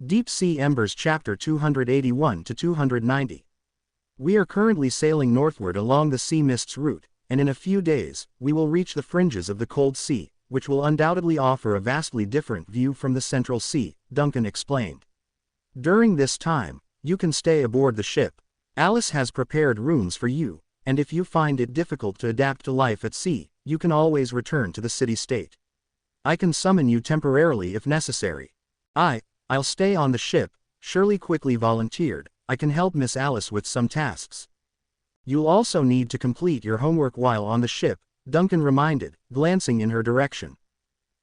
Deep Sea Embers Chapter 281 to 290. We are currently sailing northward along the sea mist's route, and in a few days, we will reach the fringes of the cold sea, which will undoubtedly offer a vastly different view from the Central Sea, Duncan explained. During this time, you can stay aboard the ship. Alice has prepared rooms for you, and if you find it difficult to adapt to life at sea, you can always return to the city-state. I can summon you temporarily if necessary. I'll stay on the ship, Shirley quickly volunteered. I can help Miss Alice with some tasks. You'll also need to complete your homework while on the ship, Duncan reminded, glancing in her direction.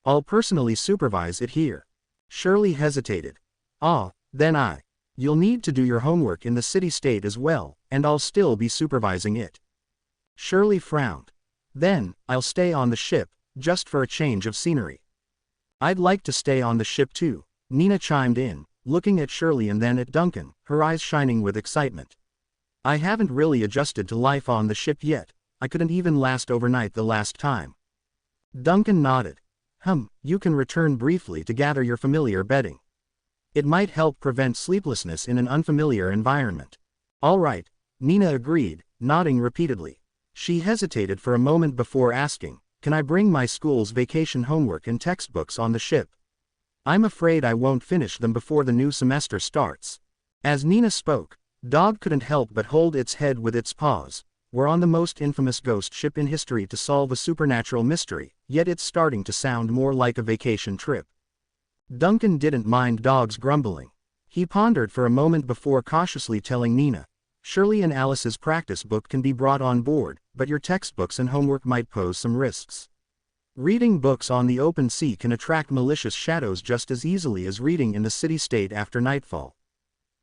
I'll personally supervise it here. Shirley hesitated. Then you'll need to do your homework in the city-state as well, and I'll still be supervising it. Shirley frowned. Then, I'll stay on the ship, just for a change of scenery. I'd like to stay on the ship too, Nina chimed in, looking at Shirley and then at Duncan, her eyes shining with excitement. I haven't really adjusted to life on the ship yet. I couldn't even last overnight the last time. Duncan nodded. You can return briefly to gather your familiar bedding. It might help prevent sleeplessness in an unfamiliar environment. All right, Nina agreed, nodding repeatedly. She hesitated for a moment before asking, can I bring my school's vacation homework and textbooks on the ship? I'm afraid I won't finish them before the new semester starts. As Nina spoke, Dog couldn't help but hold its head with its paws. We're on the most infamous ghost ship in history to solve a supernatural mystery, yet it's starting to sound more like a vacation trip. Duncan didn't mind Dog's grumbling. He pondered for a moment before cautiously telling Nina, Shirley and Alice's practice book can be brought on board, but your textbooks and homework might pose some risks. Reading books on the open sea can attract malicious shadows just as easily as reading in the city-state after nightfall.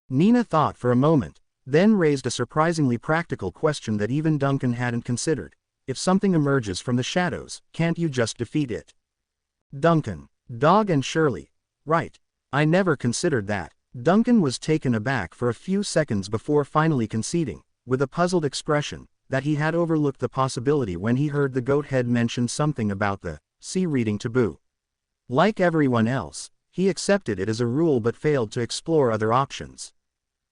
Nina thought for a moment, then raised a surprisingly practical question that even Duncan hadn't considered. If something emerges from the shadows, can't you just defeat it? Duncan, Dog and Shirley. Right. I never considered that. Duncan was taken aback for a few seconds before finally conceding, with a puzzled expression, that he had overlooked the possibility when he heard the goat head mention something about the sea reading taboo. Like everyone else, he accepted it as a rule but failed to explore other options.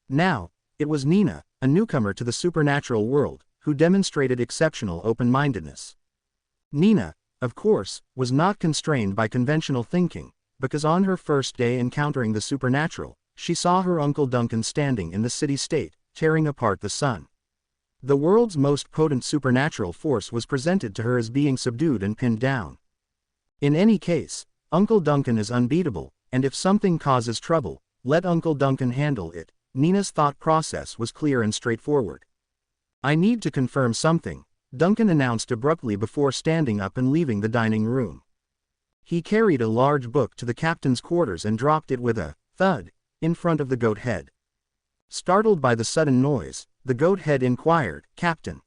Now, it was Nina, a newcomer to the supernatural world, who demonstrated exceptional open-mindedness. Nina, of course, was not constrained by conventional thinking, because on her first day encountering the supernatural, she saw her Uncle Duncan standing in the city-state, tearing apart the sun. The world's most potent supernatural force was presented to her as being subdued and pinned down. In any case, Uncle Duncan is unbeatable, and if something causes trouble, let Uncle Duncan handle it. Nina's thought process was clear and straightforward. I need to confirm something, Duncan announced abruptly before standing up and leaving the dining room. He carried a large book to the captain's quarters and dropped it with a thud in front of the goat head. Startled by the sudden noise, the goat head inquired, Captain,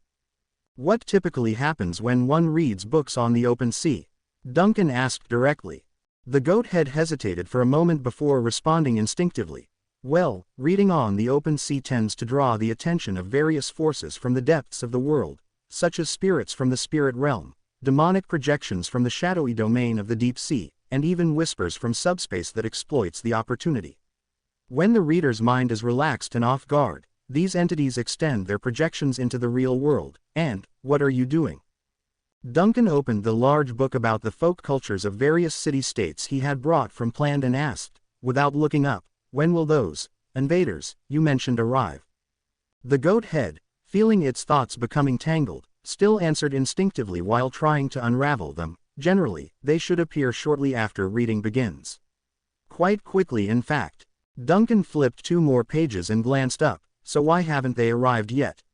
what typically happens when one reads books on the open sea? Duncan asked directly. The goat head hesitated for a moment before responding instinctively. Well, reading on the open sea tends to draw the attention of various forces from the depths of the world, such as spirits from the spirit realm, demonic projections from the shadowy domain of the deep sea, and even whispers from subspace that exploits the opportunity. When the reader's mind is relaxed and off guard, these entities extend their projections into the real world. And, what are you doing? Duncan opened the large book about the folk cultures of various city-states he had brought from Planned and asked, without looking up, when will those invaders you mentioned arrive? The goat head, feeling its thoughts becoming tangled, still answered instinctively while trying to unravel them. Generally, they should appear shortly after reading begins. Quite quickly, in fact. Duncan flipped 2 more pages and glanced up. So why haven't they arrived yet?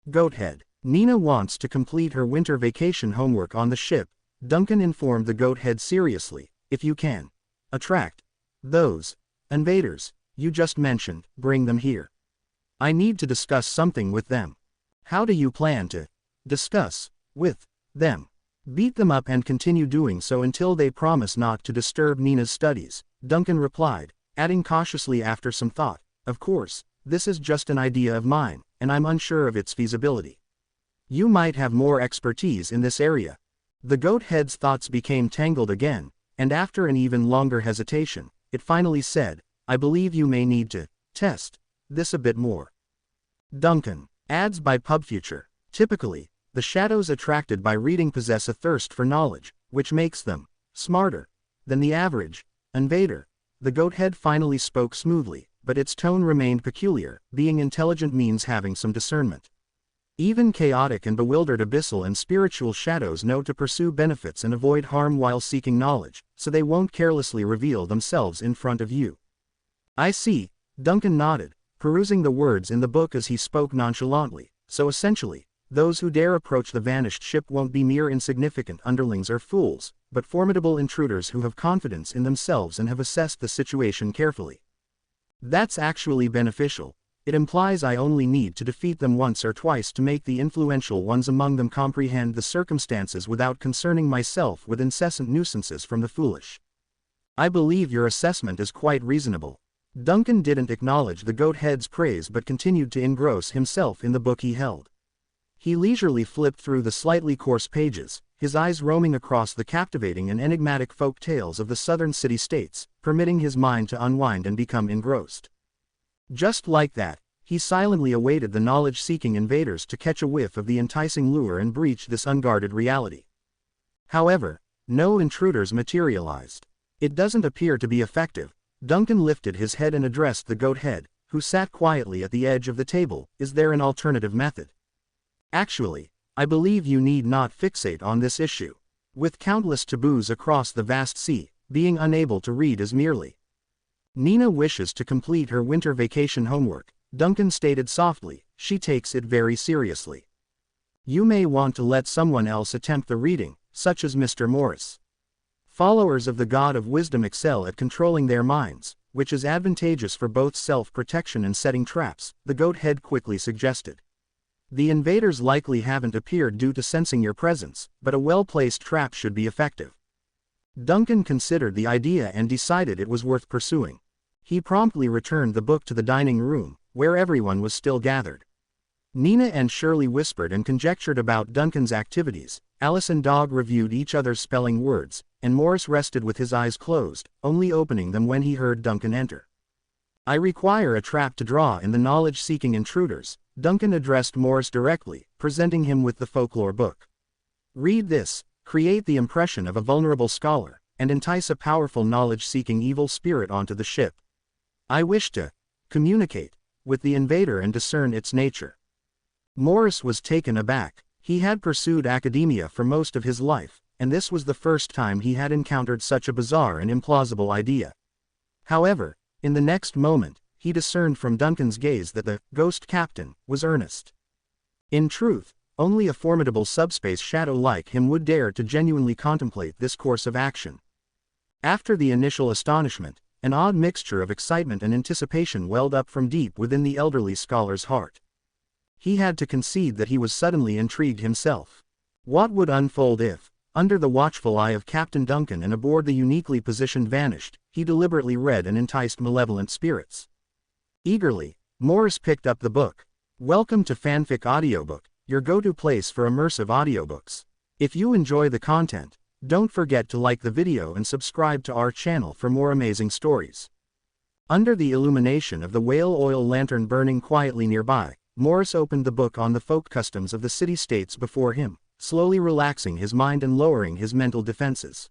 Goathead. Nina wants to complete her winter vacation homework on the ship, Duncan informed the goathead seriously. If you can attract those invaders you just mentioned, bring them here. I need to discuss something with them. How do you plan to discuss with them? Beat them up and continue doing so until they promise not to disturb Nina's studies, Duncan replied, adding cautiously after some thought, of course, this is just an idea of mine, and I'm unsure of its feasibility. You might have more expertise in this area. The goat head's thoughts became tangled again, and after an even longer hesitation, it finally said, I believe you may need to test this a bit more. Duncan. Ads by PubFuture. Typically, the shadows attracted by reading possess a thirst for knowledge, which makes them smarter than the average invader. The goat head finally spoke smoothly, but its tone remained peculiar. Being intelligent means having some discernment. Even chaotic and bewildered abyssal and spiritual shadows know to pursue benefits and avoid harm while seeking knowledge, so they won't carelessly reveal themselves in front of you. I see, Duncan nodded, perusing the words in the book as he spoke nonchalantly. So essentially, those who dare approach the vanished ship won't be mere insignificant underlings or fools, but formidable intruders who have confidence in themselves and have assessed the situation carefully. That's actually beneficial. It implies I only need to defeat them once or twice to make the influential ones among them comprehend the circumstances without concerning myself with incessant nuisances from the foolish. I believe your assessment is quite reasonable. Duncan didn't acknowledge the goat head's praise but continued to engross himself in the book he held. He leisurely flipped through the slightly coarse pages, his eyes roaming across the captivating and enigmatic folk tales of the southern city-states, permitting his mind to unwind and become engrossed. Just like that, he silently awaited the knowledge-seeking invaders to catch a whiff of the enticing lure and breach this unguarded reality. However, no intruders materialized. It doesn't appear to be effective. Duncan lifted his head and addressed the goat head, who sat quietly at the edge of the table. Is there an alternative method? Actually, I believe you need not fixate on this issue. With countless taboos across the vast sea, being unable to read is merely. Nina wishes to complete her winter vacation homework, Duncan stated softly. She takes it very seriously. You may want to let someone else attempt the reading, such as Mr. Morris. Followers of the God of Wisdom excel at controlling their minds, which is advantageous for both self-protection and setting traps, the goat head quickly suggested. The invaders likely haven't appeared due to sensing your presence, but a well-placed trap should be effective. Duncan considered the idea and decided it was worth pursuing. He promptly returned the book to the dining room, where everyone was still gathered. Nina and Shirley whispered and conjectured about Duncan's activities. Alice and Dog reviewed each other's spelling words, and Morris rested with his eyes closed, only opening them when he heard Duncan enter. I require a trap to draw in the knowledge-seeking intruders, Duncan addressed Morris directly, presenting him with the folklore book. Read this, create the impression of a vulnerable scholar, and entice a powerful knowledge-seeking evil spirit onto the ship. I wish to communicate with the invader and discern its nature. Morris was taken aback. He had pursued academia for most of his life, and this was the first time he had encountered such a bizarre and implausible idea. However, in the next moment, he discerned from Duncan's gaze that the ghost captain was earnest. In truth, only a formidable subspace shadow like him would dare to genuinely contemplate this course of action. After the initial astonishment, an odd mixture of excitement and anticipation welled up from deep within the elderly scholar's heart. He had to concede that he was suddenly intrigued himself. What would unfold if, under the watchful eye of Captain Duncan and aboard the uniquely positioned Vanished, he deliberately read and enticed malevolent spirits? Eagerly, Morris picked up the book. Welcome to Fanfic Audiobook, your go-to place for immersive audiobooks. If you enjoy the content, don't forget to like the video and subscribe to our channel for more amazing stories. Under the illumination of the whale oil lantern burning quietly nearby, Morris opened the book on the folk customs of the city-states before him, slowly relaxing his mind and lowering his mental defenses.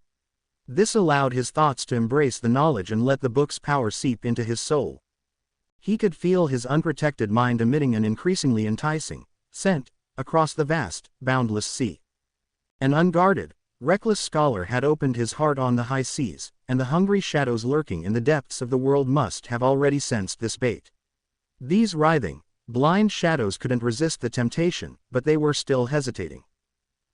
This allowed his thoughts to embrace the knowledge and let the book's power seep into his soul. He could feel his unprotected mind emitting an increasingly enticing scent across the vast, boundless sea. An unguarded, reckless scholar had opened his heart on the high seas, and the hungry shadows lurking in the depths of the world must have already sensed this bait. These writhing, blind shadows couldn't resist the temptation, but they were still hesitating.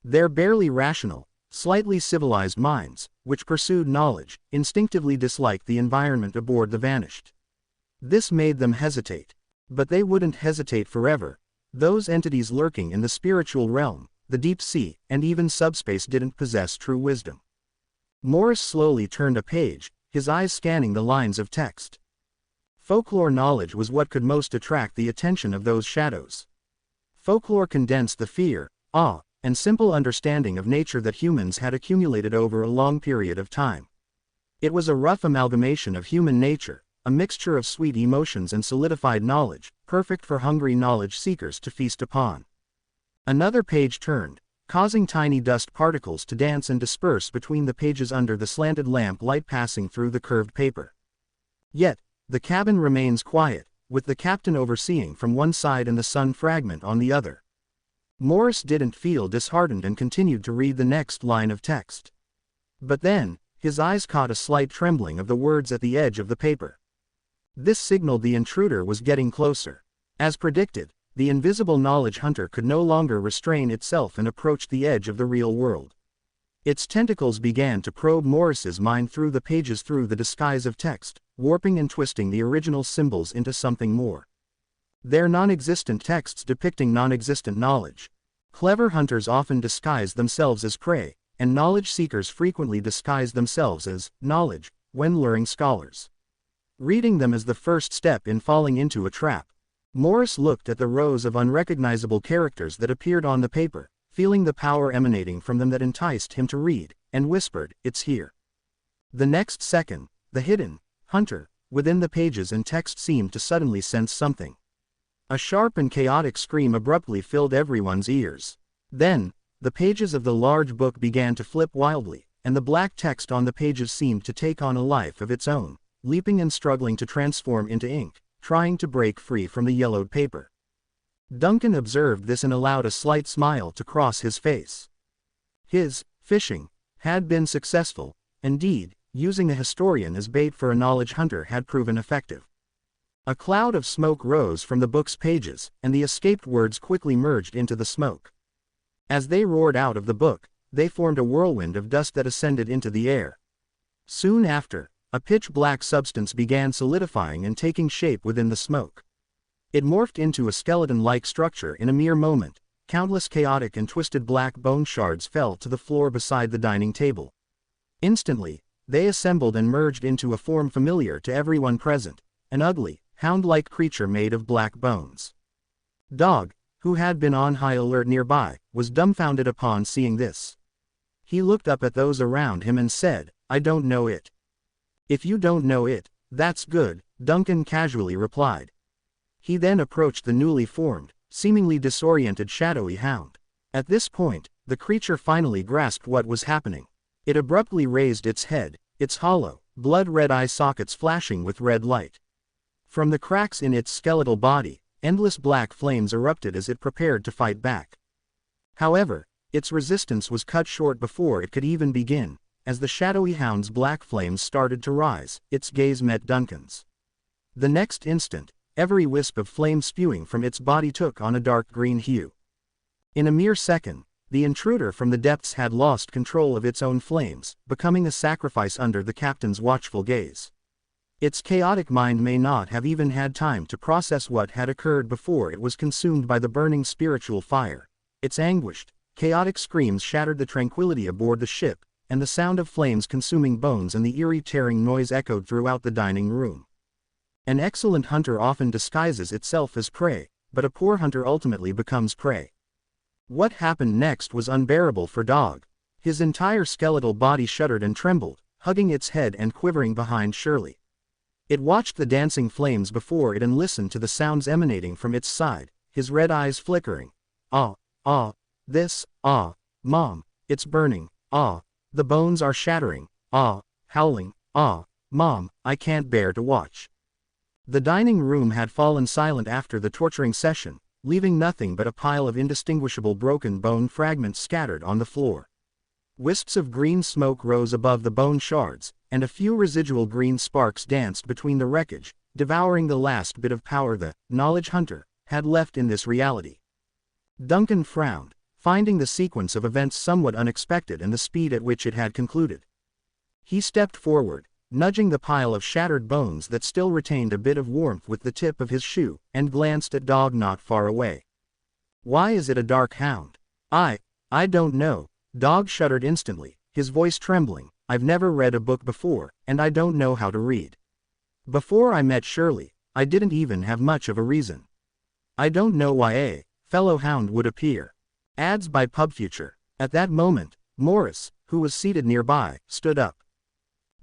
Their barely rational, slightly civilized minds, which pursued knowledge, instinctively disliked the environment aboard the Vanished. This made them hesitate. But they wouldn't hesitate forever. Those entities lurking in the spiritual realm, the deep sea, and even subspace didn't possess true wisdom. Morris slowly turned a page, his eyes scanning the lines of text. Folklore knowledge was what could most attract the attention of those shadows. Folklore condensed the fear, awe, and simple understanding of nature that humans had accumulated over a long period of time. It was a rough amalgamation of human nature, a mixture of sweet emotions and solidified knowledge, perfect for hungry knowledge seekers to feast upon. Another page turned, causing tiny dust particles to dance and disperse between the pages under the slanted lamp light passing through the curved paper. Yet, the cabin remains quiet, with the captain overseeing from one side and the sun fragment on the other. Morris didn't feel disheartened and continued to read the next line of text. But then, his eyes caught a slight trembling of the words at the edge of the paper. This signaled the intruder was getting closer. As predicted, the invisible knowledge hunter could no longer restrain itself and approached the edge of the real world. Its tentacles began to probe Morris's mind through the pages through the disguise of text, warping and twisting the original symbols into something more. They're non-existent texts depicting non-existent knowledge. Clever hunters often disguise themselves as prey, and knowledge seekers frequently disguise themselves as knowledge when luring scholars. Reading them is the first step in falling into a trap. Morris looked at the rows of unrecognizable characters that appeared on the paper, feeling the power emanating from them that enticed him to read, and whispered, "It's here." The next second, the hidden hunter within the pages and text seemed to suddenly sense something. A sharp and chaotic scream abruptly filled everyone's ears. Then, the pages of the large book began to flip wildly, and the black text on the pages seemed to take on a life of its own, leaping and struggling to transform into ink, trying to break free from the yellowed paper. Duncan observed this and allowed a slight smile to cross his face. His fishing had been successful. Indeed, using a historian as bait for a knowledge hunter had proven effective. A cloud of smoke rose from the book's pages, and the escaped words quickly merged into the smoke. As they roared out of the book, they formed a whirlwind of dust that ascended into the air. Soon after, a pitch-black substance began solidifying and taking shape within the smoke. It morphed into a skeleton-like structure in a mere moment. Countless chaotic and twisted black bone shards fell to the floor beside the dining table. Instantly, they assembled and merged into a form familiar to everyone present, an ugly, hound-like creature made of black bones. Dog, who had been on high alert nearby, was dumbfounded upon seeing this. He looked up at those around him and said, "I don't know it." "If you don't know it, that's good," Duncan casually replied. He then approached the newly formed, seemingly disoriented shadowy hound. At this point, the creature finally grasped what was happening. It abruptly raised its head, its hollow, blood-red eye sockets flashing with red light. From the cracks in its skeletal body, endless black flames erupted as it prepared to fight back. However, its resistance was cut short before it could even begin. As the shadowy hound's black flames started to rise, its gaze met Duncan's. The next instant, every wisp of flame spewing from its body took on a dark green hue. In a mere second, the intruder from the depths had lost control of its own flames, becoming a sacrifice under the captain's watchful gaze. Its chaotic mind may not have even had time to process what had occurred before it was consumed by the burning spiritual fire. Its anguished, chaotic screams shattered the tranquility aboard the ship, and the sound of flames consuming bones and the eerie tearing noise echoed throughout the dining room. An excellent hunter often disguises itself as prey, but a poor hunter ultimately becomes prey. What happened next was unbearable for Dog. His entire skeletal body shuddered and trembled, hugging its head and quivering behind Shirley. It watched the dancing flames before it and listened to the sounds emanating from its side, his red eyes flickering. "Ah, this, Mom, it's burning, the bones are shattering, howling, Mom, I can't bear to watch." The dining room had fallen silent after the torturing session, leaving nothing but a pile of indistinguishable broken bone fragments scattered on the floor. Wisps of green smoke rose above the bone shards, and a few residual green sparks danced between the wreckage, devouring the last bit of power the knowledge hunter had left in this reality. Duncan frowned, finding the sequence of events somewhat unexpected and the speed at which it had concluded. He stepped forward, nudging the pile of shattered bones that still retained a bit of warmth with the tip of his shoe, and glanced at Dog not far away. "Why is it a dark hound?" I don't know." Dog shuddered instantly, his voice trembling. "I've never read a book before, and I don't know how to read. Before I met Shirley, I didn't even have much of a reason. I don't know why a fellow hound would appear." Ads by PubFuture. At that moment, Morris, who was seated nearby, stood up.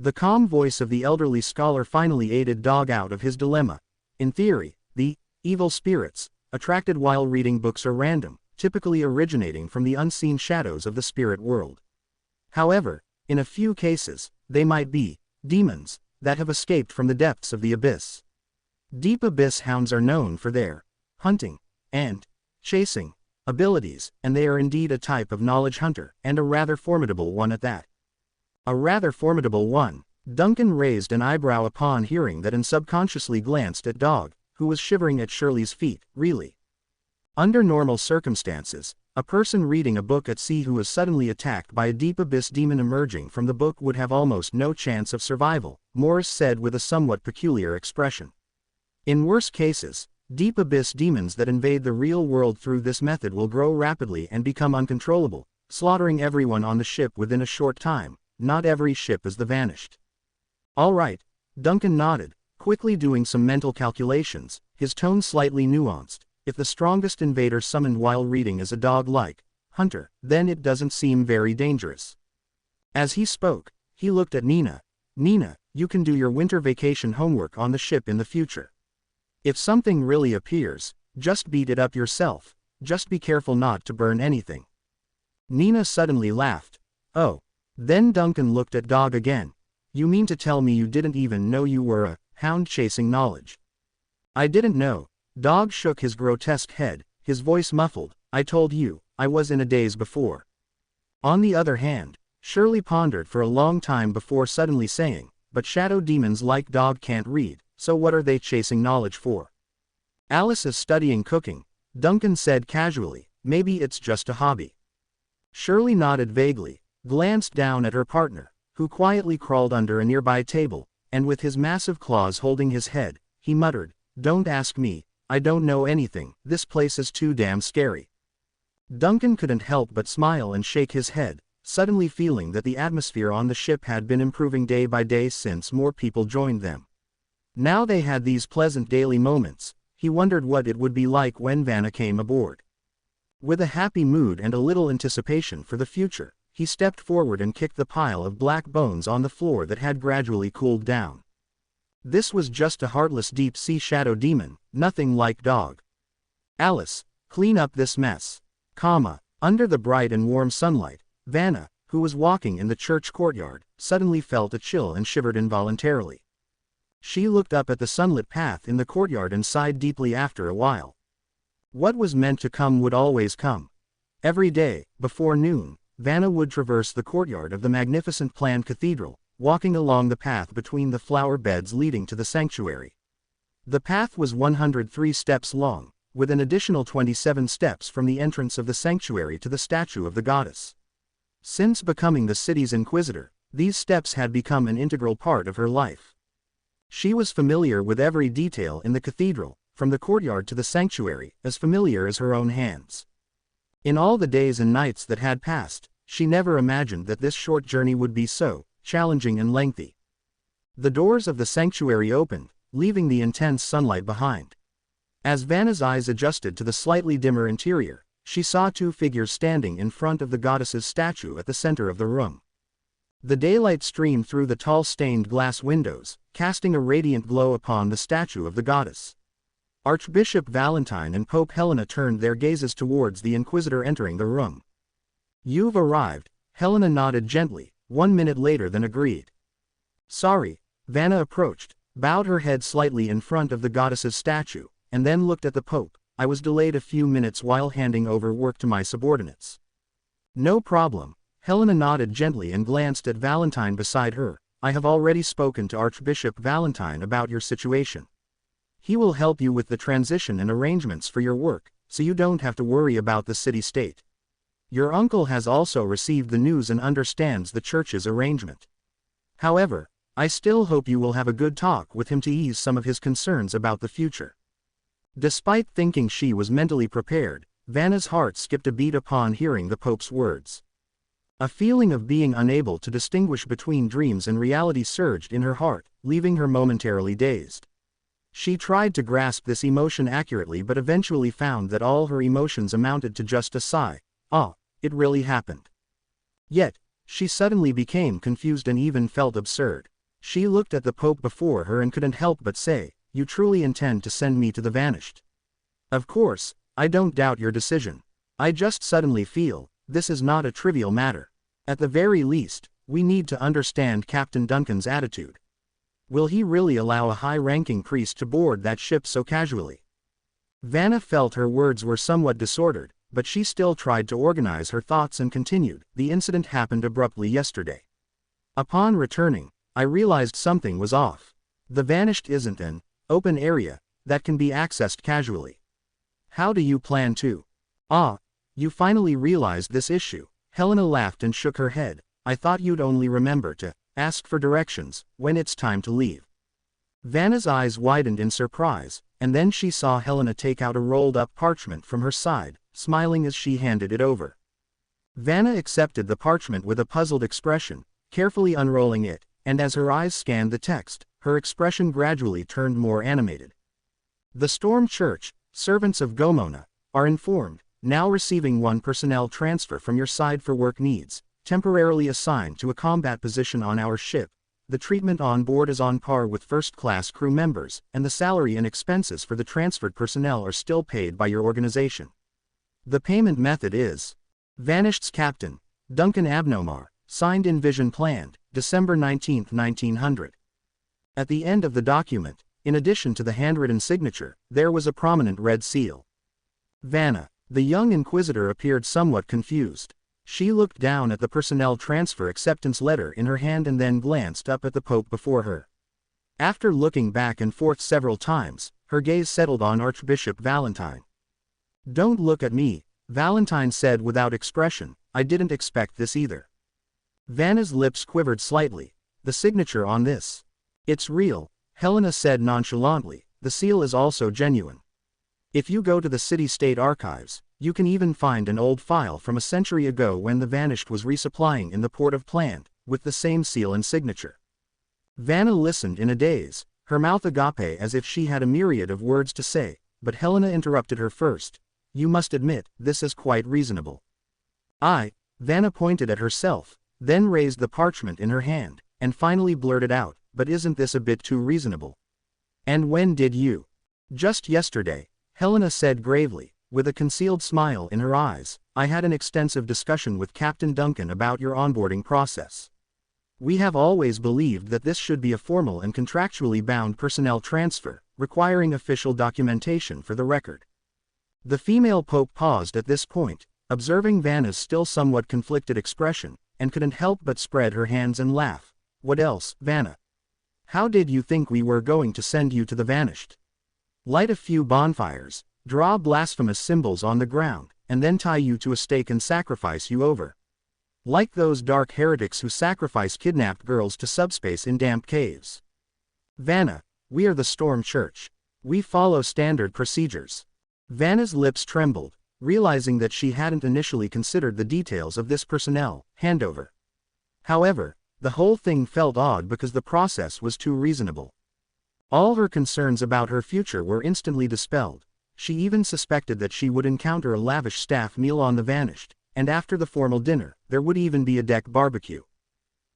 The calm voice of the elderly scholar finally aided Dog out of his dilemma. In theory, the evil spirits attracted while reading books are random, typically originating from the unseen shadows of the spirit world. However, in a few cases, they might be demons that have escaped from the depths of the abyss. Deep abyss hounds are known for their hunting and chasing abilities, and they are indeed a type of knowledge hunter, and a rather formidable one at that. A rather formidable one. Duncan raised an eyebrow upon hearing that and subconsciously glanced at Dog, who was shivering at Shirley's feet. Really? Under normal circumstances, a person reading a book at sea who is suddenly attacked by a deep abyss demon emerging from the book would have almost no chance of survival, Morris said with a somewhat peculiar expression. In worse cases, deep abyss demons that invade the real world through this method will grow rapidly and become uncontrollable, slaughtering everyone on the ship within a short time. Not every ship is the Vanished. All right, Duncan nodded, quickly doing some mental calculations, his tone slightly nuanced. If the strongest invader summoned while reading is a dog-like hunter, then it doesn't seem very dangerous. As he spoke, he looked at Nina. Nina, you can do your winter vacation homework on the ship in the future. If something really appears, just beat it up yourself, just be careful not to burn anything. Nina suddenly laughed. Oh. Then Duncan looked at Dog again. You mean to tell me you didn't even know you were a hound chasing knowledge? I didn't know. Dog shook his grotesque head, his voice muffled. I told you, I was in a daze before. On the other hand, Shirley pondered for a long time before suddenly saying, but shadow demons like Dog can't read, so what are they chasing knowledge for? Alice is studying cooking, Duncan said casually. Maybe it's just a hobby. Shirley nodded vaguely, glanced down at her partner, who quietly crawled under a nearby table, and with his massive claws holding his head, he muttered, Don't ask me, I don't know anything, this place is too damn scary. Duncan couldn't help but smile and shake his head, suddenly feeling that the atmosphere on the ship had been improving day by day since more people joined them. Now they had these pleasant daily moments. He wondered what it would be like when Vanna came aboard. With a happy mood and a little anticipation for the future, he stepped forward and kicked the pile of black bones on the floor that had gradually cooled down. This was just a heartless deep-sea shadow demon, nothing like Dog. Alice, clean up this mess. Under the bright and warm sunlight, Vanna, who was walking in the church courtyard, suddenly felt a chill and shivered involuntarily. She looked up at the sunlit path in the courtyard and sighed deeply after a while. What was meant to come would always come. Every day, before noon, Vanna would traverse the courtyard of the magnificent planned cathedral, walking along the path between the flower beds leading to the sanctuary. The path was 103 steps long, with an additional 27 steps from the entrance of the sanctuary to the statue of the goddess. Since becoming the city's inquisitor, these steps had become an integral part of her life. She was familiar with every detail in the cathedral, from the courtyard to the sanctuary, as familiar as her own hands. In all the days and nights that had passed, she never imagined that this short journey would be so challenging and lengthy. The doors of the sanctuary opened, leaving the intense sunlight behind. As Vanna's eyes adjusted to the slightly dimmer interior, she saw two figures standing in front of the goddess's statue at the center of the room. The daylight streamed through the tall stained glass windows, casting a radiant glow upon the statue of the goddess. Archbishop Valentine and Pope Helena turned their gazes towards the inquisitor entering the room. You've arrived, Helena nodded gently, 1 minute later than agreed. Sorry, Vanna approached, bowed her head slightly in front of the goddess's statue, and then looked at the Pope. I was delayed a few minutes while handing over work to my subordinates. No problem, Helena nodded gently and glanced at Valentine beside her. I have already spoken to Archbishop Valentine about your situation. He will help you with the transition and arrangements for your work, so you don't have to worry about the city-state. Your uncle has also received the news and understands the church's arrangement. However, I still hope you will have a good talk with him to ease some of his concerns about the future. Despite thinking she was mentally prepared, Vanna's heart skipped a beat upon hearing the Pope's words. A feeling of being unable to distinguish between dreams and reality surged in her heart, leaving her momentarily dazed. She tried to grasp this emotion accurately but eventually found that all her emotions amounted to just a sigh. Ah, it really happened. Yet, she suddenly became confused and even felt absurd. She looked at the Pope before her and couldn't help but say, "You truly intend to send me to the Vanished?" "Of course, I don't doubt your decision. I just suddenly feel, this is not a trivial matter. At the very least, we need to understand Captain Duncan's attitude. Will he really allow a high-ranking priest to board that ship so casually?" Vanna felt her words were somewhat disordered, but she still tried to organize her thoughts and continued, "The incident happened abruptly yesterday. Upon returning, I realized something was off. The Vanished isn't an open area that can be accessed casually. How do you plan to? Ah, you finally realized this issue." Helena laughed and shook her head. "I thought you'd only remember to ask for directions when it's time to leave." Vanna's eyes widened in surprise, and then she saw Helena take out a rolled-up parchment from her side, smiling as she handed it over. Vanna accepted the parchment with a puzzled expression, carefully unrolling it, and as her eyes scanned the text, her expression gradually turned more animated. "The Storm Church, servants of Gomona, are informed, now receiving one personnel transfer from your side for work needs, temporarily assigned to a combat position on our ship. The treatment on board is on par with first-class crew members, and the salary and expenses for the transferred personnel are still paid by your organization. The payment method is Vanished's Captain, Duncan Abnomar, signed in Vision Planned, December 19, 1900. At the end of the document, in addition to the handwritten signature, there was a prominent red seal. Vanna, the young inquisitor, appeared somewhat confused. She looked down at the personnel transfer acceptance letter in her hand and then glanced up at the Pope before her. After looking back and forth several times, her gaze settled on Archbishop Valentine. "Don't look at me," Valentine said without expression. "I didn't expect this either." Vanna's lips quivered slightly. "The signature on this? It's real," Helena said nonchalantly. "The seal is also genuine. If you go to the city-state archives, you can even find an old file from a century ago when the Vanished was resupplying in the port of Plant, with the same seal and signature." Vanna listened in a daze, her mouth agape as if she had a myriad of words to say, but Helena interrupted her first. "You must admit, this is quite reasonable." Vanna pointed at herself, then raised the parchment in her hand, and finally blurted out, "But isn't this a bit too reasonable?" "And when did you?" "Just yesterday," Helena said gravely, with a concealed smile in her eyes. "I had an extensive discussion with Captain Duncan about your onboarding process. We have always believed that this should be a formal and contractually bound personnel transfer, requiring official documentation for the record." The female Pope paused at this point, observing Vanna's still somewhat conflicted expression, and couldn't help but spread her hands and laugh. "What else, Vanna? How did you think we were going to send you to the Vanished? Light a few bonfires, draw blasphemous symbols on the ground, and then tie you to a stake and sacrifice you over? Like those dark heretics who sacrifice kidnapped girls to subspace in damp caves? Vanna, we are the Storm Church. We follow standard procedures." Vanna's lips trembled, realizing that she hadn't initially considered the details of this personnel handover. However, the whole thing felt odd because the process was too reasonable. All her concerns about her future were instantly dispelled. She even suspected that she would encounter a lavish staff meal on the Vanished, and after the formal dinner, there would even be a deck barbecue.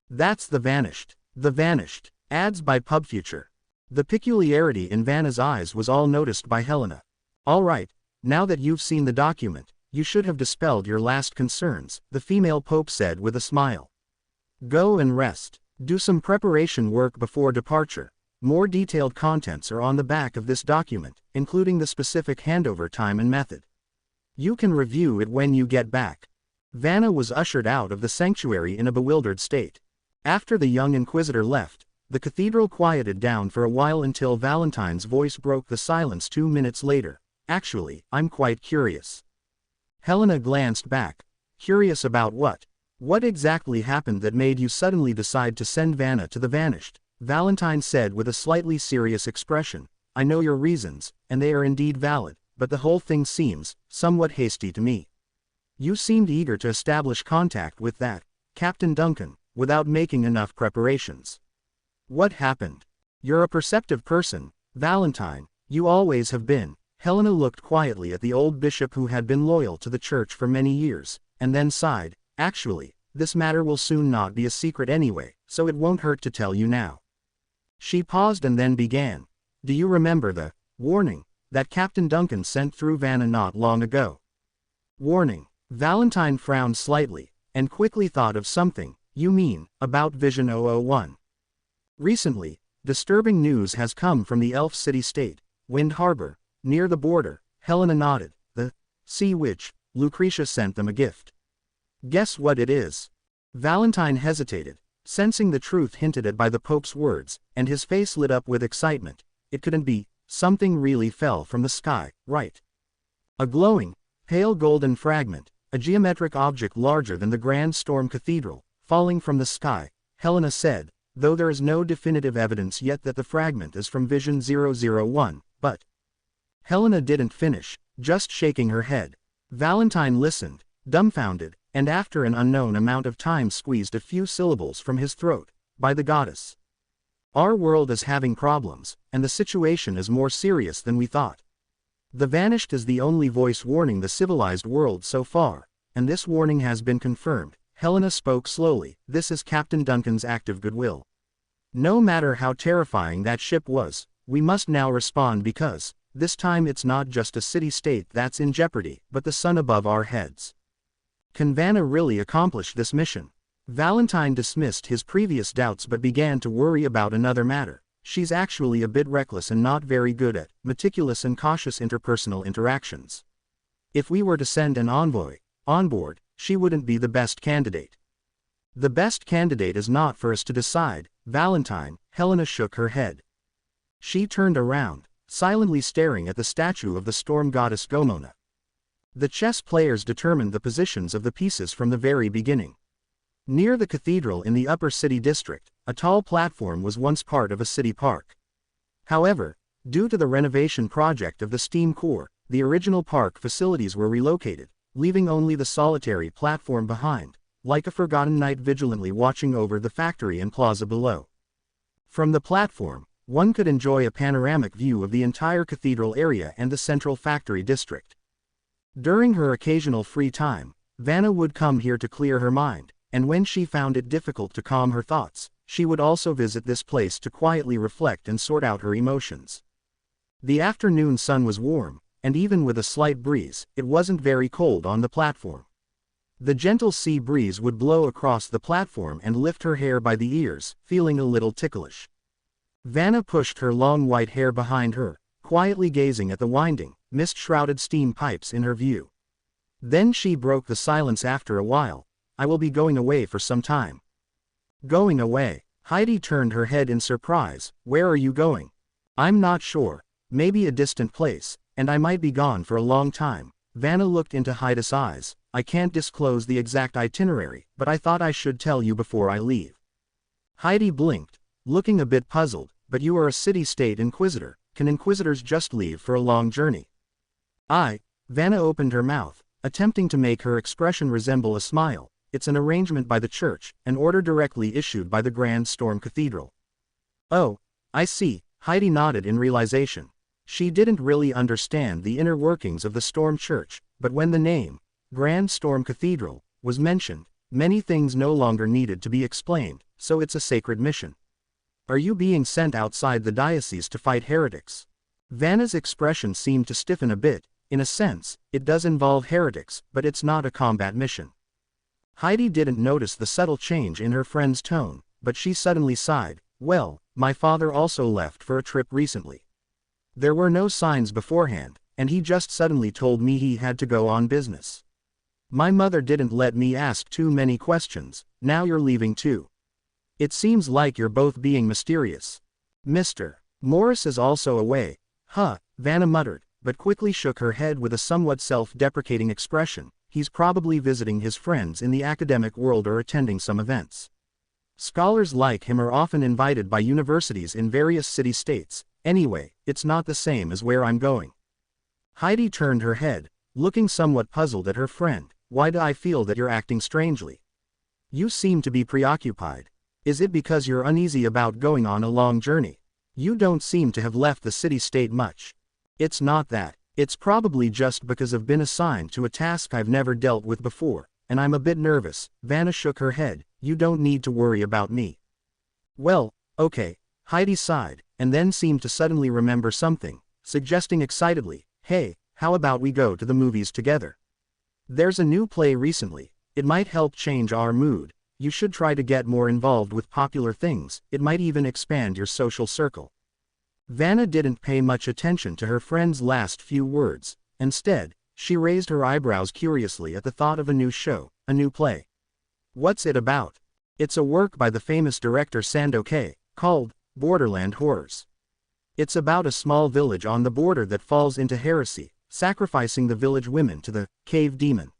"That's the Vanished. The Vanished. Ads by PubFuture." The peculiarity in Vanna's eyes was all noticed by Helena. "All right, now that you've seen the document, you should have dispelled your last concerns," the female Pope said with a smile. "Go and rest. Do some preparation work before departure. More detailed contents are on the back of this document, including the specific handover time and method. You can review it when you get back." Vanna was ushered out of the sanctuary in a bewildered state. After the young inquisitor left, the cathedral quieted down for a while until Valentine's voice broke the silence 2 minutes later. "Actually, I'm quite curious." Helena glanced back. "Curious about what? What exactly happened that made you suddenly decide to send Vanna to the Vanished?" Valentine said with a slightly serious expression. "I know your reasons, and they are indeed valid, but the whole thing seems somewhat hasty to me. You seemed eager to establish contact with that Captain Duncan, without making enough preparations. What happened? You're a perceptive person, Valentine, you always have been." Helena looked quietly at the old bishop who had been loyal to the church for many years, and then sighed. "Actually, this matter will soon not be a secret anyway, so it won't hurt to tell you now. She paused and then began. Do you remember the warning that Captain Duncan sent through Vanna not long ago? Warning. Valentine frowned slightly, and quickly thought of something. You mean, about Vision 001. Recently, disturbing news has come from the Elf City State, Wind Harbor, near the border. Helena nodded. The Sea Witch, Lucretia sent them a gift. Guess what it is? Valentine hesitated, sensing the truth hinted at by the Pope's words, and his face lit up with excitement. It couldn't be. Something really fell from the sky, right? A glowing, pale golden fragment, a geometric object larger than the Grand Storm Cathedral, falling from the sky, Helena said, though there is no definitive evidence yet that the fragment is from Vision 001, but... Helena didn't finish, just shaking her head. Valentine listened, dumbfounded, and after an unknown amount of time squeezed a few syllables from his throat. By the goddess. Our world is having problems, and the situation is more serious than we thought. The Vanished is the only voice warning the civilized world so far, and this warning has been confirmed. Helena spoke slowly. This is Captain Duncan's act of goodwill. No matter how terrifying that ship was, we must now respond because, this time it's not just a city-state that's in jeopardy, but the sun above our heads. Can Vanna really accomplish this mission? Valentine dismissed his previous doubts but began to worry about another matter. She's actually a bit reckless and not very good at meticulous and cautious interpersonal interactions. If we were to send an envoy on board, she wouldn't be the best candidate. The best candidate is not for us to decide, Valentine. Helena shook her head. She turned around, silently staring at the statue of the storm goddess Gomona. The chess players determined the positions of the pieces from the very beginning. Near the cathedral in the upper city district, a tall platform was once part of a city park. However, due to the renovation project of the steam core, the original park facilities were relocated, leaving only the solitary platform behind, like a forgotten knight vigilantly watching over the factory and plaza below. From the platform, one could enjoy a panoramic view of the entire cathedral area and the central factory district. During her occasional free time, Vanna would come here to clear her mind, and when she found it difficult to calm her thoughts, she would also visit this place to quietly reflect and sort out her emotions. The afternoon sun was warm, and even with a slight breeze, it wasn't very cold on the platform. The gentle sea breeze would blow across the platform and lift her hair by the ears, feeling a little ticklish. Vanna pushed her long white hair behind her, quietly gazing at the winding, mist-shrouded steam pipes in her view. Then she broke the silence after a while. I will be going away for some time. Going away? Heidi turned her head in surprise. Where are you going? I'm not sure. Maybe a distant place, and I might be gone for a long time. Vanna looked into Heidi's eyes. I can't disclose the exact itinerary, but I thought I should tell you before I leave. Heidi blinked, looking a bit puzzled. But you are a city-state inquisitor. Can inquisitors just leave for a long journey? Vanna opened her mouth, attempting to make her expression resemble a smile. It's an arrangement by the church, an order directly issued by the Grand Storm Cathedral. Oh, I see. Heidi nodded in realization. She didn't really understand the inner workings of the Storm Church, but when the name, Grand Storm Cathedral, was mentioned, many things no longer needed to be explained, so it's a sacred mission. Are you being sent outside the diocese to fight heretics? Vanna's expression seemed to stiffen a bit. In a sense, it does involve heretics, but it's not a combat mission. Heidi didn't notice the subtle change in her friend's tone, but she suddenly sighed. Well, my father also left for a trip recently. There were no signs beforehand, and he just suddenly told me he had to go on business. My mother didn't let me ask too many questions. Now you're leaving too. It seems like you're both being mysterious. Mr. Morris is also away. Vanna muttered, but quickly shook her head with a somewhat self-deprecating expression. He's probably visiting his friends in the academic world or attending some events. Scholars like him are often invited by universities in various city-states. Anyway, it's not the same as where I'm going. Heidi turned her head, looking somewhat puzzled at her friend. Why do I feel that you're acting strangely? You seem to be preoccupied. Is it because you're uneasy about going on a long journey? You don't seem to have left the city-state much. It's not that. It's probably just because I've been assigned to a task I've never dealt with before, and I'm a bit nervous. Vanna shook her head. You don't need to worry about me. Well, okay. Heidi sighed, and then seemed to suddenly remember something, suggesting excitedly, "Hey, how about we go to the movies together? There's a new play recently, it might help change our mood, you should try to get more involved with popular things, it might even expand your social circle." Vanna didn't pay much attention to her friend's last few words. Instead, she raised her eyebrows curiously at the thought of a new show, a new play. "What's it about?" "It's a work by the famous director Sandokai, called Borderland Horrors. It's about a small village on the border that falls into heresy, sacrificing the village women to the cave demon.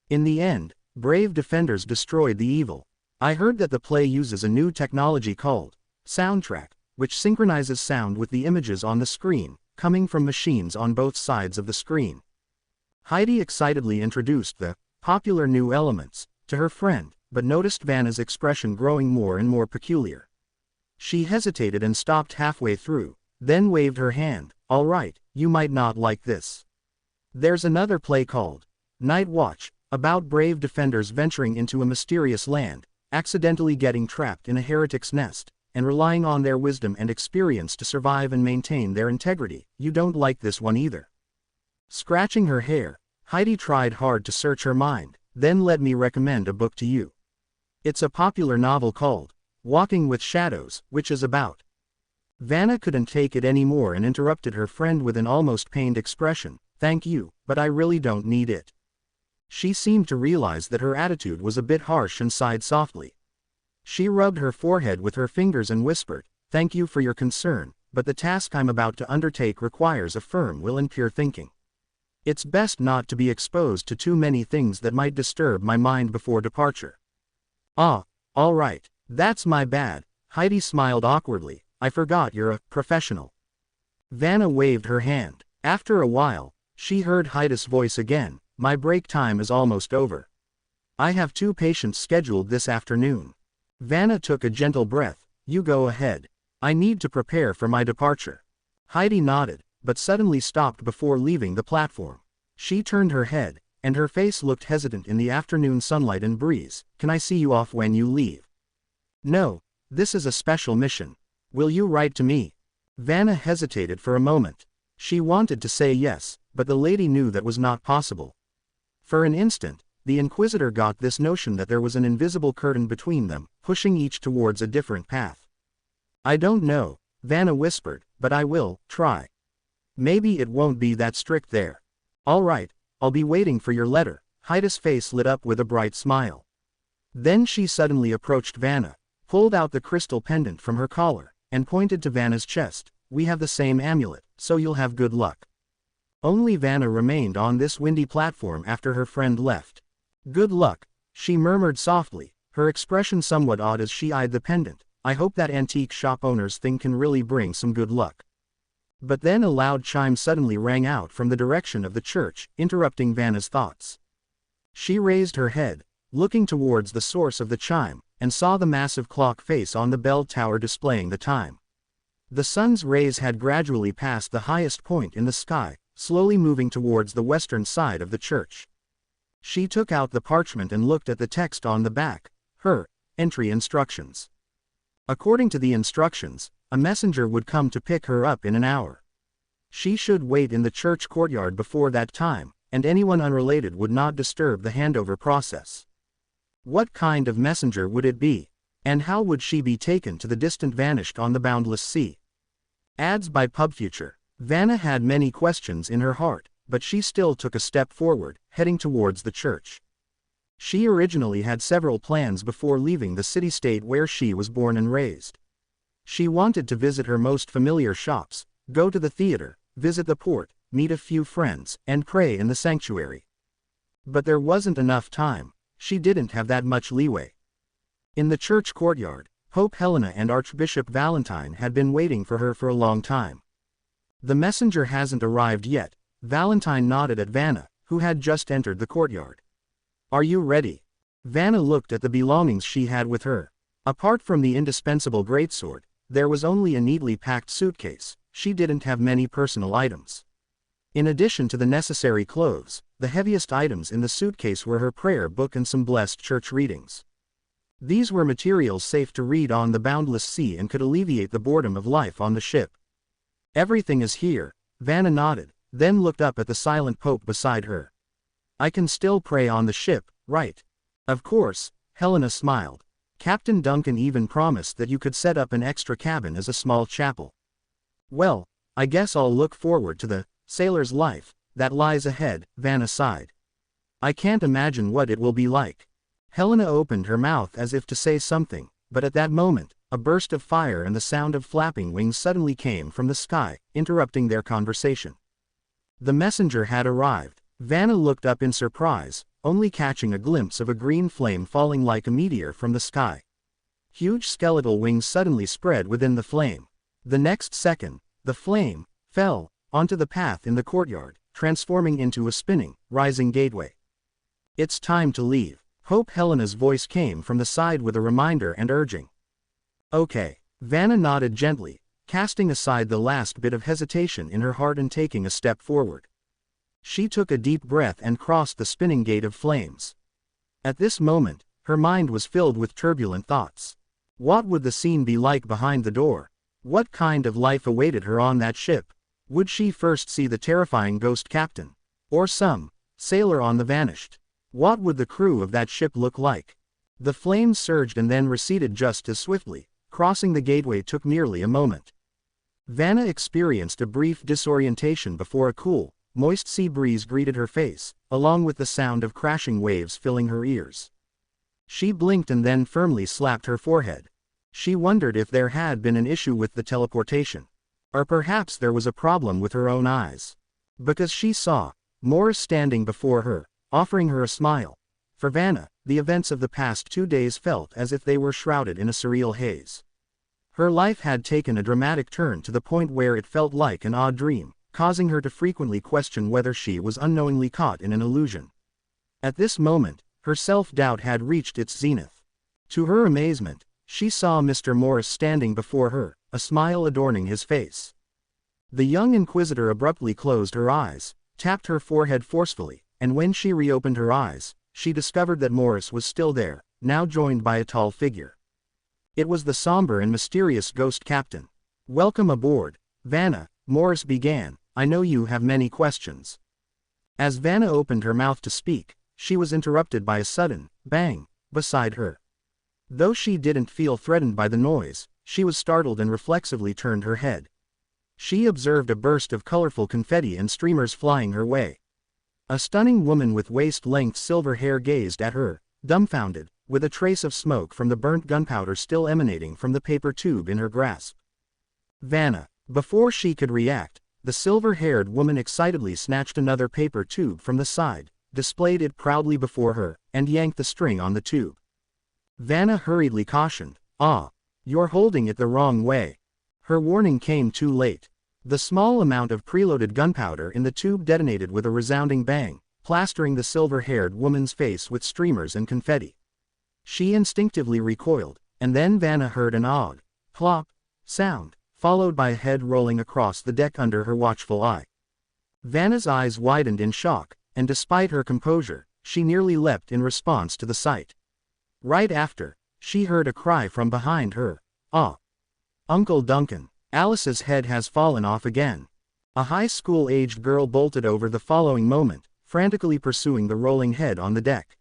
In the end, brave defenders destroyed the evil. I heard that the play uses a new technology called soundtrack, which synchronizes sound with the images on the screen, coming from machines on both sides of the screen." Heidi excitedly introduced the popular new elements to her friend, but noticed Vanna's expression growing more and more peculiar. She hesitated and stopped halfway through, then waved her hand. "All right, you might not like this. There's another play called Night Watch, about brave defenders venturing into a mysterious land, accidentally getting trapped in a heretic's nest, and relying on their wisdom and experience to survive and maintain their integrity. You don't like this one either." Scratching her hair, Heidi tried hard to search her mind. "Then let me recommend a book to you. It's a popular novel called Walking with Shadows, which is about—" Vanna couldn't take it anymore and interrupted her friend with an almost pained expression. "Thank you, but I really don't need it." She seemed to realize that her attitude was a bit harsh and sighed softly. She rubbed her forehead with her fingers and whispered, "Thank you for your concern, but the task I'm about to undertake requires a firm will and pure thinking. It's best not to be exposed to too many things that might disturb my mind before departure." "Ah, all right, that's my bad." Heidi smiled awkwardly. "I forgot you're a professional." Vanna waved her hand. After a while, she heard Heidi's voice again. "My break time is almost over. I have 2 patients scheduled this afternoon." Vanna took a gentle breath. "You go ahead. I need to prepare for my departure." Heidi nodded, but suddenly stopped before leaving the platform. She turned her head, and her face looked hesitant in the afternoon sunlight and breeze. "Can I see you off when you leave?" "No, this is a special mission. Will you write to me?" Vanna hesitated for a moment. She wanted to say yes, but the lady knew that was not possible. For an instant, the Inquisitor got this notion that there was an invisible curtain between them, pushing each towards a different path. "I don't know," Vanna whispered, "but I will try. Maybe it won't be that strict there." "All right, I'll be waiting for your letter." Heidi's face lit up with a bright smile. Then she suddenly approached Vanna, pulled out the crystal pendant from her collar, and pointed to Vanna's chest. "We have the same amulet, so you'll have good luck." Only Vanna remained on this windy platform after her friend left. "Good luck," she murmured softly, her expression somewhat odd as she eyed the pendant. "I hope that antique shop owner's thing can really bring some good luck." But then a loud chime suddenly rang out from the direction of the church, interrupting Vanna's thoughts. She raised her head, looking towards the source of the chime, and saw the massive clock face on the bell tower displaying the time. The sun's rays had gradually passed the highest point in the sky, slowly moving towards the western side of the church. She took out the parchment and looked at the text on the back. Her entry instructions. According to the instructions, a messenger would come to pick her up in an hour. She should wait in the church courtyard before that time, and anyone unrelated would not disturb the handover process. What kind of messenger would it be? And how would she be taken to the distant vanished on the boundless sea? Ads by PubFuture. Vanna had many questions in her heart, but she still took a step forward, heading towards the church. She originally had several plans before leaving the city-state where she was born and raised. She wanted to visit her most familiar shops, go to the theater, visit the port, meet a few friends, and pray in the sanctuary. But there wasn't enough time. She didn't have that much leeway. In the church courtyard, Pope Helena and Archbishop Valentine had been waiting for her for a long time. "The messenger hasn't arrived yet," Valentine nodded at Vanna, who had just entered the courtyard. "Are you ready?" Vanna looked at the belongings she had with her. Apart from the indispensable greatsword, there was only a neatly packed suitcase. She didn't have many personal items. In addition to the necessary clothes, the heaviest items in the suitcase were her prayer book and some blessed church readings. These were materials safe to read on the boundless sea and could alleviate the boredom of life on the ship. Everything is here, Vanna nodded, then looked up at the silent Pope beside her. I can still pray on the ship, right? Of course, Helena smiled. Captain Duncan even promised that you could set up an extra cabin as a small chapel. Well, I guess I'll look forward to the sailor's life that lies ahead, Vanna sighed. I can't imagine what it will be like. Helena opened her mouth as if to say something, but at that moment, a burst of fire and the sound of flapping wings suddenly came from the sky, interrupting their conversation. The messenger had arrived. Vanna looked up in surprise, only catching a glimpse of a green flame falling like a meteor from the sky. Huge skeletal wings suddenly spread within the flame. The next second, the flame fell onto the path in the courtyard, transforming into a spinning, rising gateway. It's time to leave. Hope Helena's voice came from the side with a reminder and urging. Okay. Vanna nodded gently, casting aside the last bit of hesitation in her heart and taking a step forward. She took a deep breath and crossed the spinning gate of flames. At this moment, her mind was filled with turbulent thoughts. What would the scene be like behind the door? What kind of life awaited her on that ship? Would she first see the terrifying ghost captain? Or some sailor on the vanished? What would the crew of that ship look like? The flames surged and then receded just as swiftly. Crossing the gateway took merely a moment. Vanna experienced a brief disorientation before a cool, moist sea breeze greeted her face, along with the sound of crashing waves filling her ears. She blinked and then firmly slapped her forehead. She wondered if there had been an issue with the teleportation. Or perhaps there was a problem with her own eyes. Because she saw Morris standing before her, offering her a smile. For Vanna, the events of the past 2 days felt as if they were shrouded in a surreal haze. Her life had taken a dramatic turn to the point where it felt like an odd dream, causing her to frequently question whether she was unknowingly caught in an illusion. At this moment, her self-doubt had reached its zenith. To her amazement, she saw Mr. Morris standing before her, a smile adorning his face. The young inquisitor abruptly closed her eyes, tapped her forehead forcefully, and when she reopened her eyes, she discovered that Morris was still there, now joined by a tall figure. It was the somber and mysterious ghost captain. Welcome aboard, Vanna, Morris began. I know you have many questions. As Vanna opened her mouth to speak, she was interrupted by a sudden bang beside her. Though she didn't feel threatened by the noise, she was startled and reflexively turned her head. She observed a burst of colorful confetti and streamers flying her way. A stunning woman with waist-length silver hair gazed at her, dumbfounded, with a trace of smoke from the burnt gunpowder still emanating from the paper tube in her grasp. Vanna. Before she could react, the silver-haired woman excitedly snatched another paper tube from the side, displayed it proudly before her, and yanked the string on the tube. Vanna hurriedly cautioned, you're holding it the wrong way. Her warning came too late. The small amount of preloaded gunpowder in the tube detonated with a resounding bang, plastering the silver-haired woman's face with streamers and confetti. She instinctively recoiled, and then Vanna heard an odd, plop, sound, followed by a head rolling across the deck under her watchful eye. Vanna's eyes widened in shock, and despite her composure, she nearly leapt in response to the sight. Right after, she heard a cry from behind her. Uncle Duncan. Alice's head has fallen off again. A high school-aged girl bolted over the following moment, frantically pursuing the rolling head on the deck.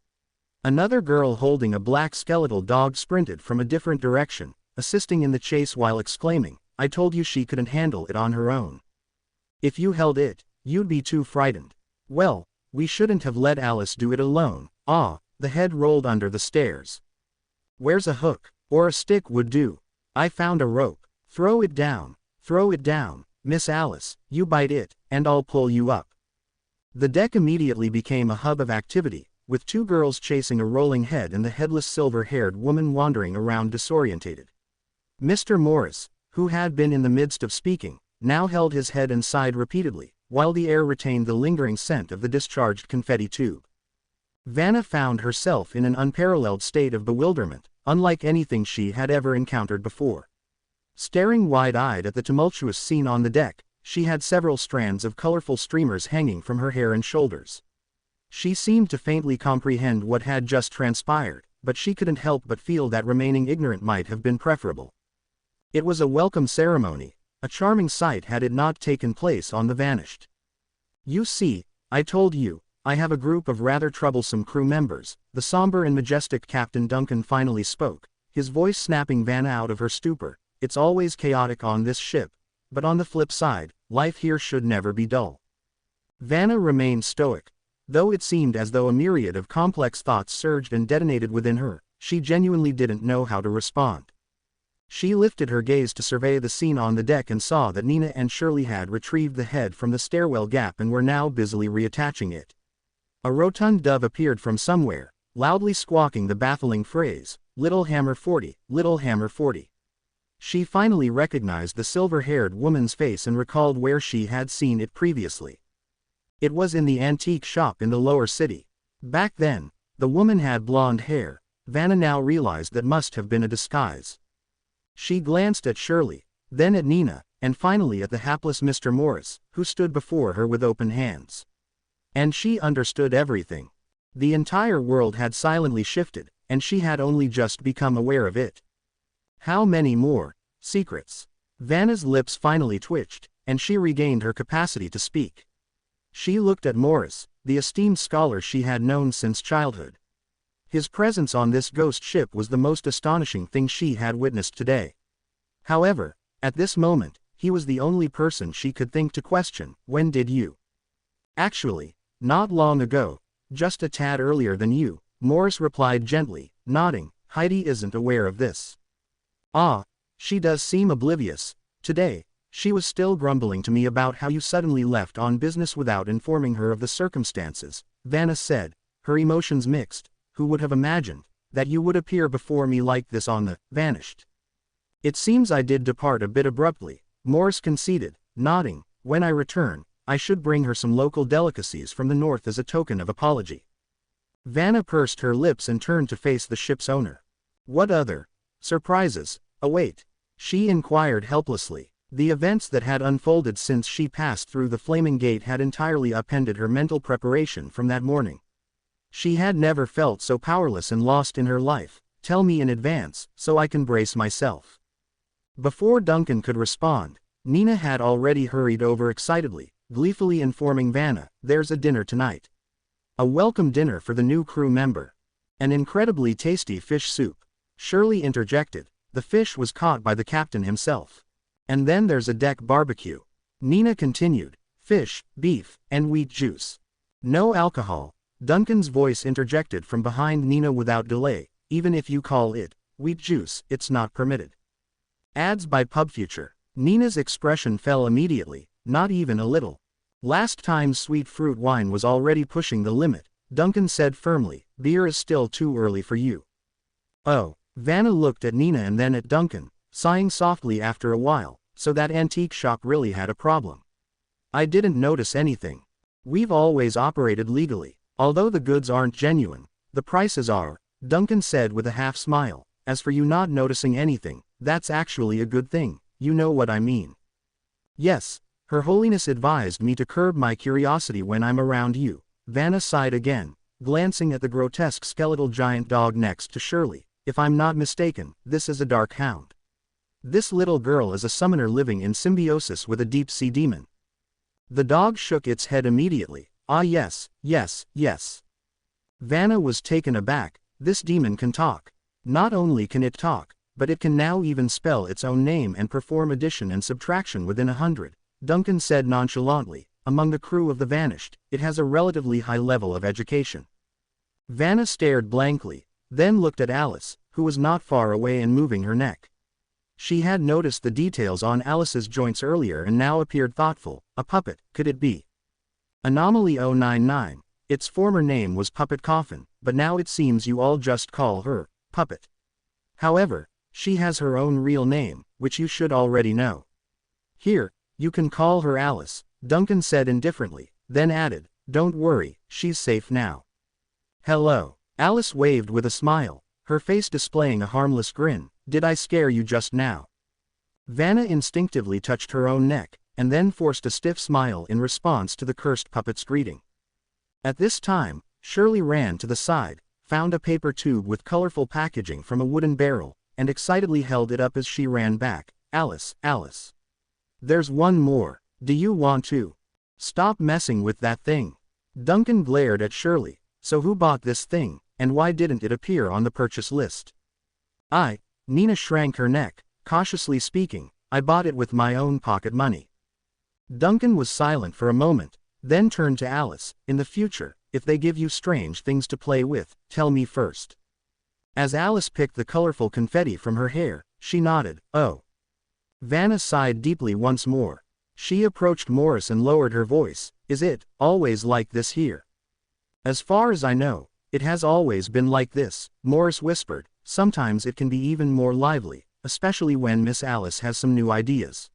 Another girl holding a black skeletal dog sprinted from a different direction, assisting in the chase while exclaiming, I told you she couldn't handle it on her own. If you held it, you'd be too frightened. Well, we shouldn't have let Alice do it alone. The head rolled under the stairs. Where's a hook? Or a stick would do. I found a rope. Throw it down, Miss Alice, you bite it, and I'll pull you up. The deck immediately became a hub of activity, with 2 girls chasing a rolling head and the headless silver-haired woman wandering around disorientated. Mr. Morris, who had been in the midst of speaking, now held his head and sighed repeatedly, while the air retained the lingering scent of the discharged confetti tube. Vanna found herself in an unparalleled state of bewilderment, unlike anything she had ever encountered before. Staring wide-eyed at the tumultuous scene on the deck, she had several strands of colorful streamers hanging from her hair and shoulders. She seemed to faintly comprehend what had just transpired, but she couldn't help but feel that remaining ignorant might have been preferable. It was a welcome ceremony, a charming sight had it not taken place on the Vanished. You see, I told you, I have a group of rather troublesome crew members, the somber and majestic Captain Duncan finally spoke, his voice snapping Vanna out of her stupor. It's always chaotic on this ship, but on the flip side, life here should never be dull. Vanna remained stoic. Though it seemed as though a myriad of complex thoughts surged and detonated within her, she genuinely didn't know how to respond. She lifted her gaze to survey the scene on the deck and saw that Nina and Shirley had retrieved the head from the stairwell gap and were now busily reattaching it. A rotund dove appeared from somewhere, loudly squawking the baffling phrase, "Little Hammer 40, Little Hammer 40." She finally recognized the silver-haired woman's face and recalled where she had seen it previously. It was in the antique shop in the lower city. Back then, the woman had blonde hair. Vanna now realized that must have been a disguise. She glanced at Shirley, then at Nina, and finally at the hapless Mr. Morris, who stood before her with open hands. And she understood everything. The entire world had silently shifted, and she had only just become aware of it. How many more secrets? Vanna's lips finally twitched, and she regained her capacity to speak. She looked at Morris, the esteemed scholar she had known since childhood. His presence on this ghost ship was the most astonishing thing she had witnessed today. However, at this moment, he was the only person she could think to question. When did you? Actually, not long ago, just a tad earlier than you, Morris replied gently, nodding. Heidi isn't aware of this. Ah, she does seem oblivious. Today, she was still grumbling to me about how you suddenly left on business without informing her of the circumstances, Vanna said, her emotions mixed. Who would have imagined that you would appear before me like this on the Vanished? It seems I did depart a bit abruptly, Morris conceded, nodding. When I return, I should bring her some local delicacies from the north as a token of apology. Vanna pursed her lips and turned to face the ship's owner. What other surprises await? She inquired helplessly. The events that had unfolded since she passed through the flaming gate had entirely upended her mental preparation from that morning. She had never felt so powerless and lost in her life. Tell me in advance, so I can brace myself. Before Duncan could respond, Nina had already hurried over excitedly, gleefully informing Vanna, there's a dinner tonight. A welcome dinner for the new crew member. An incredibly tasty fish soup. Shirley interjected, the fish was caught by the captain himself. And then there's a deck barbecue. Nina continued, fish, beef, and wheat juice. No alcohol. Duncan's voice interjected from behind Nina without delay, even if you call it wheat juice, it's not permitted. Ads by PubFuture. Nina's expression fell immediately, not even a little. Last time's sweet fruit wine was already pushing the limit, Duncan said firmly, beer is still too early for you. Oh, Vanna looked at Nina and then at Duncan, sighing softly after a while, so that antique shop really had a problem. I didn't notice anything. We've always operated legally. Although the goods aren't genuine, the prices are, Duncan said with a half-smile. As for you not noticing anything, that's actually a good thing, you know what I mean. Yes, Her Holiness advised me to curb my curiosity when I'm around you. Vanna sighed again, glancing at the grotesque skeletal giant dog next to Shirley. If I'm not mistaken, this is a dark hound. This little girl is a summoner living in symbiosis with a deep-sea demon. The dog shook its head immediately. Ah yes, yes, yes. Vanna was taken aback. This demon can talk. Not only can it talk, but it can now even spell its own name and perform addition and subtraction within 100, Duncan said nonchalantly. Among the crew of the Vanished, it has a relatively high level of education. Vanna stared blankly, then looked at Alice, who was not far away and moving her neck. She had noticed the details on Alice's joints earlier and now appeared thoughtful. A puppet, could it be? Anomaly 099, its former name was Puppet Coffin, but now it seems you all just call her Puppet. However, she has her own real name, which you should already know. Here, you can call her Alice, Duncan said indifferently, then added, don't worry, she's safe now. Hello. Alice waved with a smile, her face displaying a harmless grin. Did I scare you just now? Vanna instinctively touched her own neck, and then forced a stiff smile in response to the cursed puppet's greeting. At this time, Shirley ran to the side, found a paper tube with colorful packaging from a wooden barrel, and excitedly held it up as she ran back. Alice, Alice. There's one more. Do you want to? Stop messing with that thing. Duncan glared at Shirley. So who bought this thing, and why didn't it appear on the purchase list? Nina shrank her neck. Cautiously speaking, I bought it with my own pocket money. Duncan was silent for a moment, then turned to Alice. In the future, if they give you strange things to play with, tell me first. As Alice picked the colorful confetti from her hair, she nodded. Oh. Vanna sighed deeply once more. She approached Morris and lowered her voice. Is it always like this here? As far as I know, it has always been like this, Morris whispered. Sometimes it can be even more lively, especially when Miss Alice has some new ideas.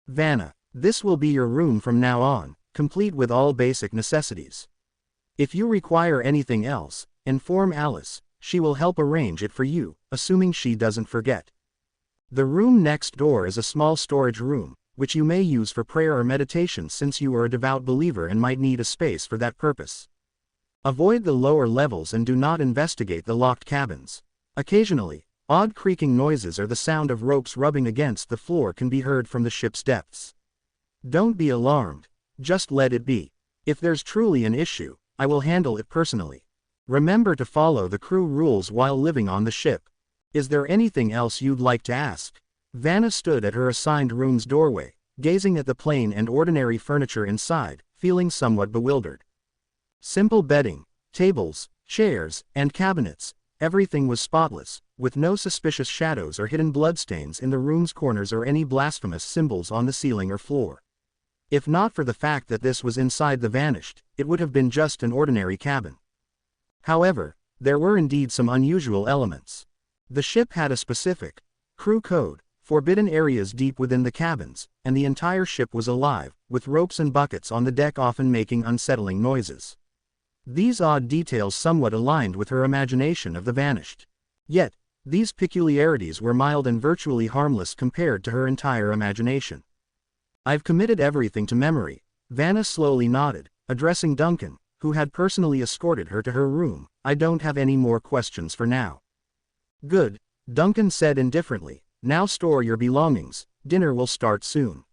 Vanna, this will be your room from now on, complete with all basic necessities. If you require anything else, inform Alice. She will help arrange it for you, assuming she doesn't forget. The room next door is a small storage room, which you may use for prayer or meditation since you are a devout believer and might need a space for that purpose. Avoid the lower levels and do not investigate the locked cabins. Occasionally, odd creaking noises or the sound of ropes rubbing against the floor can be heard from the ship's depths. Don't be alarmed. Just let it be. If there's truly an issue, I will handle it personally. Remember to follow the crew rules while living on the ship. Is there anything else you'd like to ask? Vanna stood at her assigned room's doorway, gazing at the plain and ordinary furniture inside, feeling somewhat bewildered. Simple bedding, tables, chairs, and cabinets, everything was spotless, with no suspicious shadows or hidden bloodstains in the room's corners or any blasphemous symbols on the ceiling or floor. If not for the fact that this was inside the Vanished, it would have been just an ordinary cabin. However, there were indeed some unusual elements. The ship had a specific crew code, forbidden areas deep within the cabins, and the entire ship was alive, with ropes and buckets on the deck often making unsettling noises. These odd details somewhat aligned with her imagination of the Vanished. Yet, these peculiarities were mild and virtually harmless compared to her entire imagination. I've committed everything to memory, Vanna slowly nodded, addressing Duncan, who had personally escorted her to her room. I don't have any more questions for now. Good, Duncan said indifferently. Now store your belongings, dinner will start soon.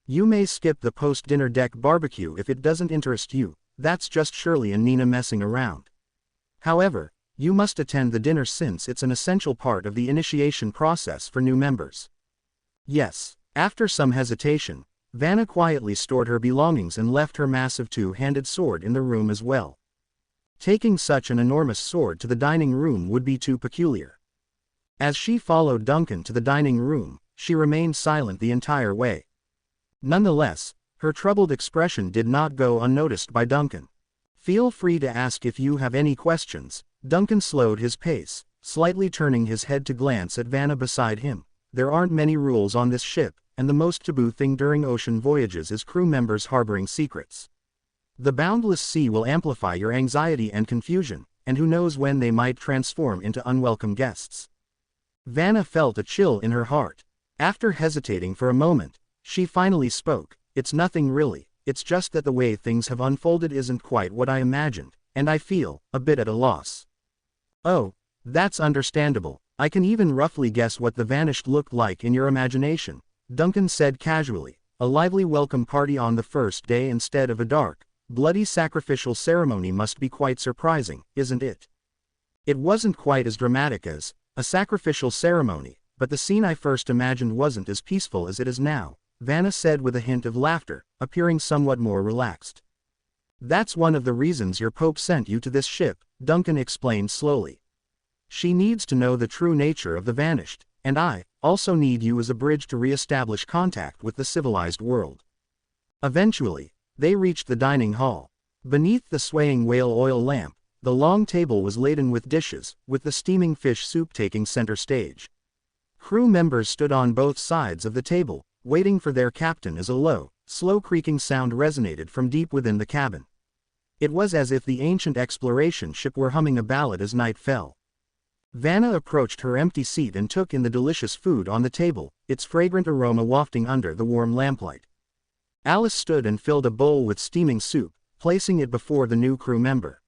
You may skip the post-dinner deck barbecue if it doesn't interest you, that's just Shirley and Nina messing around. However, you must attend the dinner since it's an essential part of the initiation process for new members. Yes. After some hesitation, Vanna quietly stored her belongings and left her massive two-handed sword in the room as well. Taking such an enormous sword to the dining room would be too peculiar. As she followed Duncan to the dining room, she remained silent the entire way. Nonetheless, her troubled expression did not go unnoticed by Duncan. Feel free to ask if you have any questions. Duncan slowed his pace, slightly turning his head to glance at Vanna beside him. There aren't many rules on this ship, and the most taboo thing during ocean voyages is crew members harboring secrets. The boundless sea will amplify your anxiety and confusion, and who knows when they might transform into unwelcome guests. Vanna felt a chill in her heart. After hesitating for a moment, she finally spoke. It's nothing really, it's just that the way things have unfolded isn't quite what I imagined, and I feel a bit at a loss. Oh, that's understandable. I can even roughly guess what the Vanished looked like in your imagination, Duncan said casually. A lively welcome party on the first day instead of a dark, bloody sacrificial ceremony must be quite surprising, isn't it? It wasn't quite as dramatic as a sacrificial ceremony, but the scene I first imagined wasn't as peaceful as it is now, Vanna said with a hint of laughter, appearing somewhat more relaxed. That's one of the reasons your Pope sent you to this ship, Duncan explained slowly. She needs to know the true nature of the Vanished, and I also need you as a bridge to re-establish contact with the civilized world. Eventually, they reached the dining hall. Beneath the swaying whale oil lamp, the long table was laden with dishes, with the steaming fish soup taking center stage. Crew members stood on both sides of the table, waiting for their captain as a low, slow creaking sound resonated from deep within the cabin. It was as if the ancient exploration ship were humming a ballad as night fell. Vanna approached her empty seat and took in the delicious food on the table, its fragrant aroma wafting under the warm lamplight. Alice stood and filled a bowl with steaming soup, placing it before the new crew member.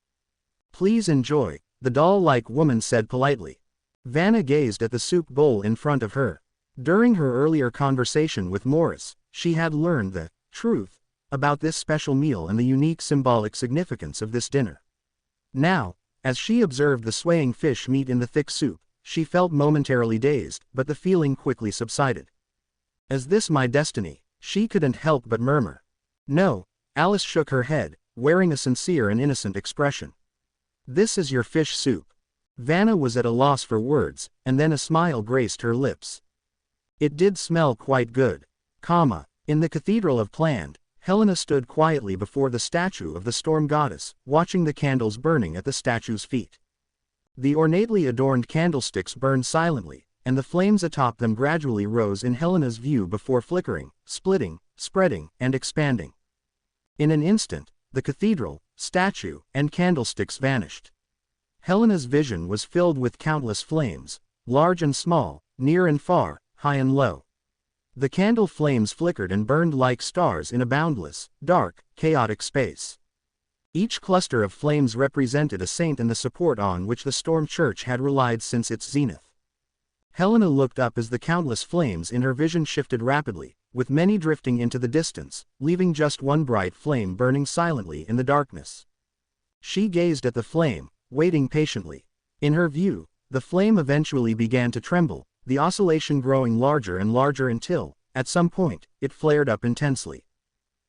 Please enjoy, the doll-like woman said politely. Vanna gazed at the soup bowl in front of her. During her earlier conversation with Morris, she had learned the truth about this special meal and the unique symbolic significance of this dinner. Now, as she observed the swaying fish meat in the thick soup, she felt momentarily dazed, but the feeling quickly subsided. Is this my destiny? She couldn't help but murmur. No, Alice shook her head, wearing a sincere and innocent expression. This is your fish soup. Vanna was at a loss for words, and then a smile graced her lips. It did smell quite good. In the Cathedral of Planned, Helena stood quietly before the statue of the storm goddess, watching the candles burning at the statue's feet. The ornately adorned candlesticks burned silently, and the flames atop them gradually rose in Helena's view before flickering, splitting, spreading, and expanding. In an instant, the cathedral, statue, and candlesticks vanished. Helena's vision was filled with countless flames, large and small, near and far, high and low. The candle flames flickered and burned like stars in a boundless, dark, chaotic space. Each cluster of flames represented a saint and the support on which the storm church had relied since its zenith. Helena looked up as the countless flames in her vision shifted rapidly, with many drifting into the distance, leaving just one bright flame burning silently in the darkness. She gazed at the flame, waiting patiently. In her view, the flame eventually began to tremble, the oscillation growing larger and larger until, at some point, it flared up intensely.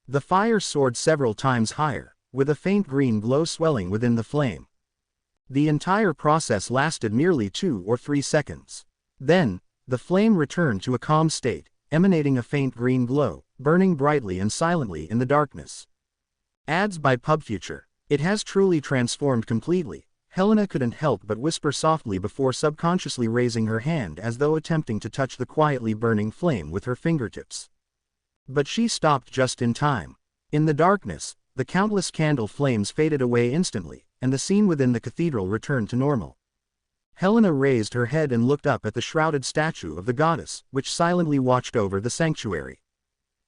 The fire soared several times higher, with a faint green glow swelling within the flame. The entire process lasted merely 2 or 3 seconds. Then, the flame returned to a calm state, emanating a faint green glow, burning brightly and silently in the darkness. Ads by PubFuture. It has truly transformed completely. Helena couldn't help but whisper softly before subconsciously raising her hand as though attempting to touch the quietly burning flame with her fingertips. But she stopped just in time. In the darkness, the countless candle flames faded away instantly, and the scene within the cathedral returned to normal. Helena raised her head and looked up at the shrouded statue of the goddess, which silently watched over the sanctuary.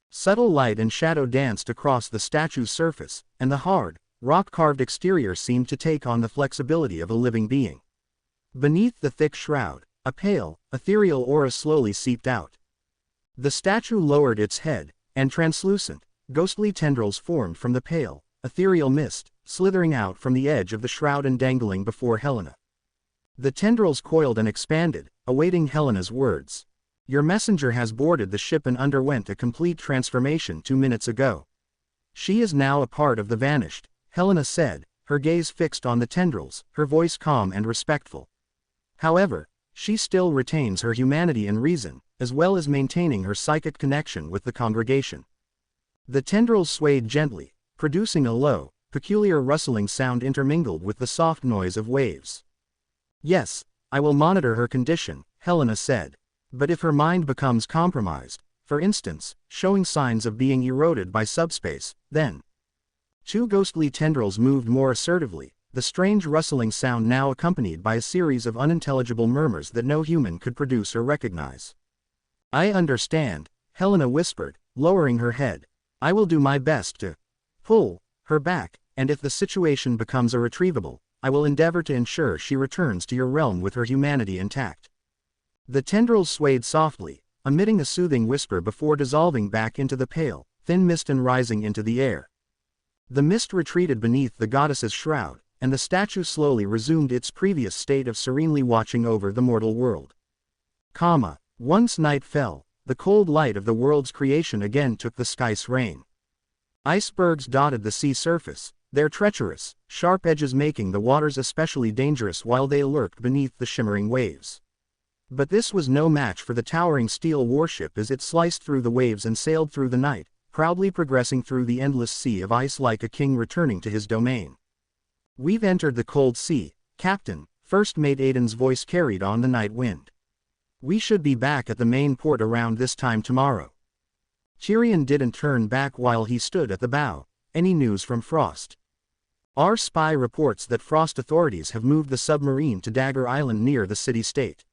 Subtle light and shadow danced across the statue's surface, and the hard, rock-carved exterior seemed to take on the flexibility of a living being. Beneath the thick shroud, a pale, ethereal aura slowly seeped out. The statue lowered its head, and translucent, ghostly tendrils formed from the pale, ethereal mist, slithering out from the edge of the shroud and dangling before Helena. The tendrils coiled and expanded, awaiting Helena's words. Your messenger has boarded the ship and underwent a complete transformation 2 minutes ago. She is now a part of the vanished, Helena said, her gaze fixed on the tendrils, her voice calm and respectful. However, she still retains her humanity and reason, as well as maintaining her psychic connection with the congregation. The tendrils swayed gently, producing a low, peculiar rustling sound intermingled with the soft noise of waves. Yes, I will monitor her condition, Helena said. But if her mind becomes compromised, for instance, showing signs of being eroded by subspace, then... 2 ghostly tendrils moved more assertively, the strange rustling sound now accompanied by a series of unintelligible murmurs that no human could produce or recognize. I understand, Helena whispered, lowering her head. I will do my best to pull her back, and if the situation becomes irretrievable, I will endeavor to ensure she returns to your realm with her humanity intact. The tendrils swayed softly, emitting a soothing whisper before dissolving back into the pale, thin mist and rising into the air. The mist retreated beneath the goddess's shroud, and the statue slowly resumed its previous state of serenely watching over the mortal world. Once night fell, the cold light of the world's creation again took the sky's reign. Icebergs dotted the sea surface, their treacherous, sharp edges making the waters especially dangerous while they lurked beneath the shimmering waves. But this was no match for the towering steel warship as it sliced through the waves and sailed through the night, proudly progressing through the endless sea of ice like a king returning to his domain. We've entered the cold sea, Captain, First Mate Aiden's voice carried on the night wind. We should be back at the main port around this time tomorrow. Tyrion didn't turn back while he stood at the bow. Any news from Frost? Our spy reports that Frost authorities have moved the submarine to Dagger Island near the city-state.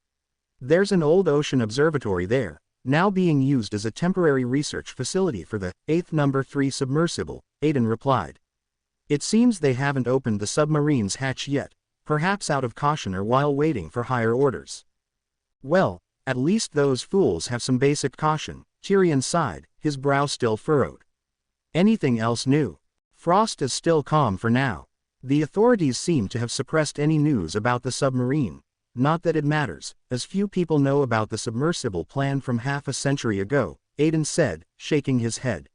There's an old ocean observatory there, now being used as a temporary research facility for the 8th No. 3 submersible, Aiden replied. It seems they haven't opened the submarine's hatch yet, perhaps out of caution or while waiting for higher orders. Well, at least those fools have some basic caution, Tyrion sighed, his brow still furrowed. Anything else new? Frost is still calm for now. The authorities seem to have suppressed any news about the submarine. Not that it matters, as few people know about the submersible plan from half a century ago, Aidan said, shaking his head.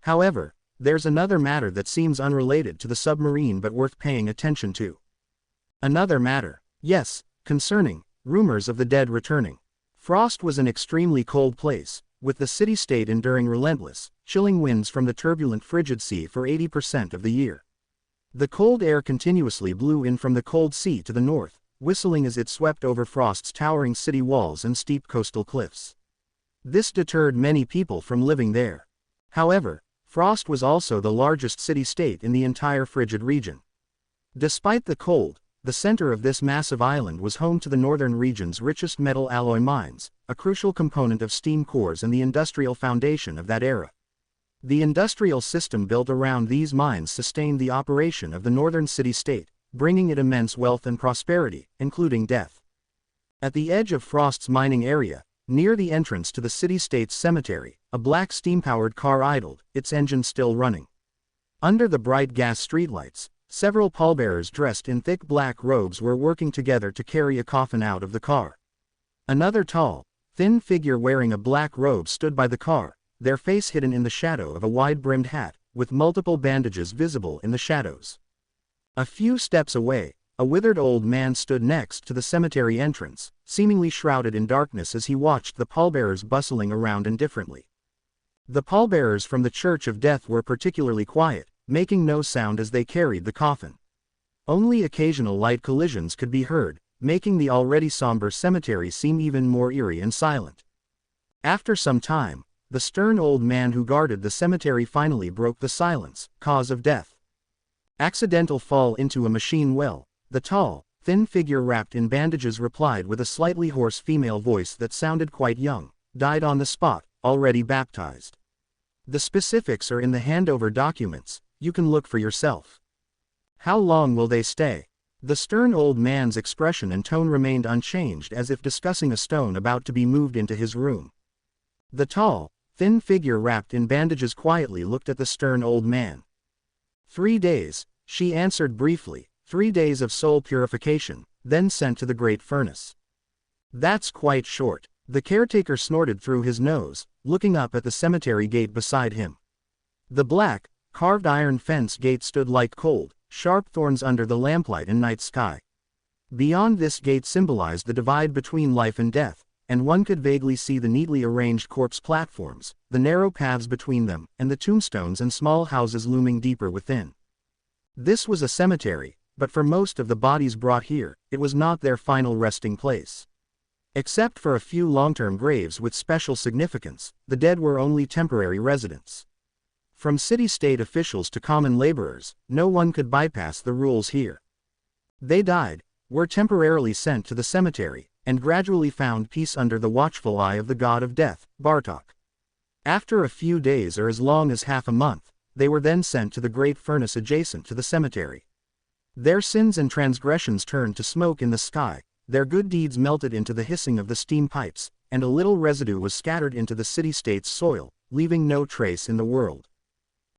However, there's another matter that seems unrelated to the submarine but worth paying attention to. Another matter? Yes, concerning rumors of the dead returning. Frost was an extremely cold place, with the city-state enduring relentless, chilling winds from the turbulent frigid sea for 80% of the year. The cold air continuously blew in from the cold sea to the north, whistling as it swept over Frost's towering city walls and steep coastal cliffs. This deterred many people from living there. However, Frost was also the largest city-state in the entire frigid region. Despite the cold, the center of this massive island was home to the northern region's richest metal alloy mines, a crucial component of steam cores and the industrial foundation of that era. The industrial system built around these mines sustained the operation of the northern city-state, bringing it immense wealth and prosperity, including death. At the edge of Frost's mining area, near the entrance to the city-state's cemetery, a black steam-powered car idled, its engine still running. Under the bright gas streetlights, several pallbearers dressed in thick black robes were working together to carry a coffin out of the car. Another tall, thin figure wearing a black robe stood by the car, their face hidden in the shadow of a wide-brimmed hat, with multiple bandages visible in the shadows. A few steps away, a withered old man stood next to the cemetery entrance, seemingly shrouded in darkness as he watched the pallbearers bustling around indifferently. The pallbearers from the Church of Death were particularly quiet, making no sound as they carried the coffin. Only occasional light collisions could be heard, making the already somber cemetery seem even more eerie and silent. After some time, the stern old man who guarded the cemetery finally broke the silence. Cause of death: accidental fall into a machine well, the tall, thin figure wrapped in bandages replied with a slightly hoarse female voice that sounded quite young. Died on the spot, already baptized. The specifics are in the handover documents, you can look for yourself. How long will they stay? The stern old man's expression and tone remained unchanged, as if discussing a stone about to be moved into his room. The tall, thin figure wrapped in bandages quietly looked at the stern old man. 3 days, she answered briefly, 3 days of soul purification, then sent to the great furnace. That's quite short. The caretaker snorted through his nose, looking up at the cemetery gate beside him. The black, carved iron fence gate stood like cold, sharp thorns under the lamplight and night sky. Beyond this gate symbolized the divide between life and death, and one could vaguely see the neatly arranged corpse platforms, the narrow paths between them, and the tombstones and small houses looming deeper within. This was a cemetery, but for most of the bodies brought here, it was not their final resting place. Except for a few long-term graves with special significance, the dead were only temporary residents. From city-state officials to common laborers, no one could bypass the rules here. They died, were temporarily sent to the cemetery, and gradually found peace under the watchful eye of the god of death, Bartok. After a few days or as long as half a month, they were then sent to the great furnace adjacent to the cemetery. Their sins and transgressions turned to smoke in the sky, their good deeds melted into the hissing of the steam pipes, and a little residue was scattered into the city-state's soil, leaving no trace in the world.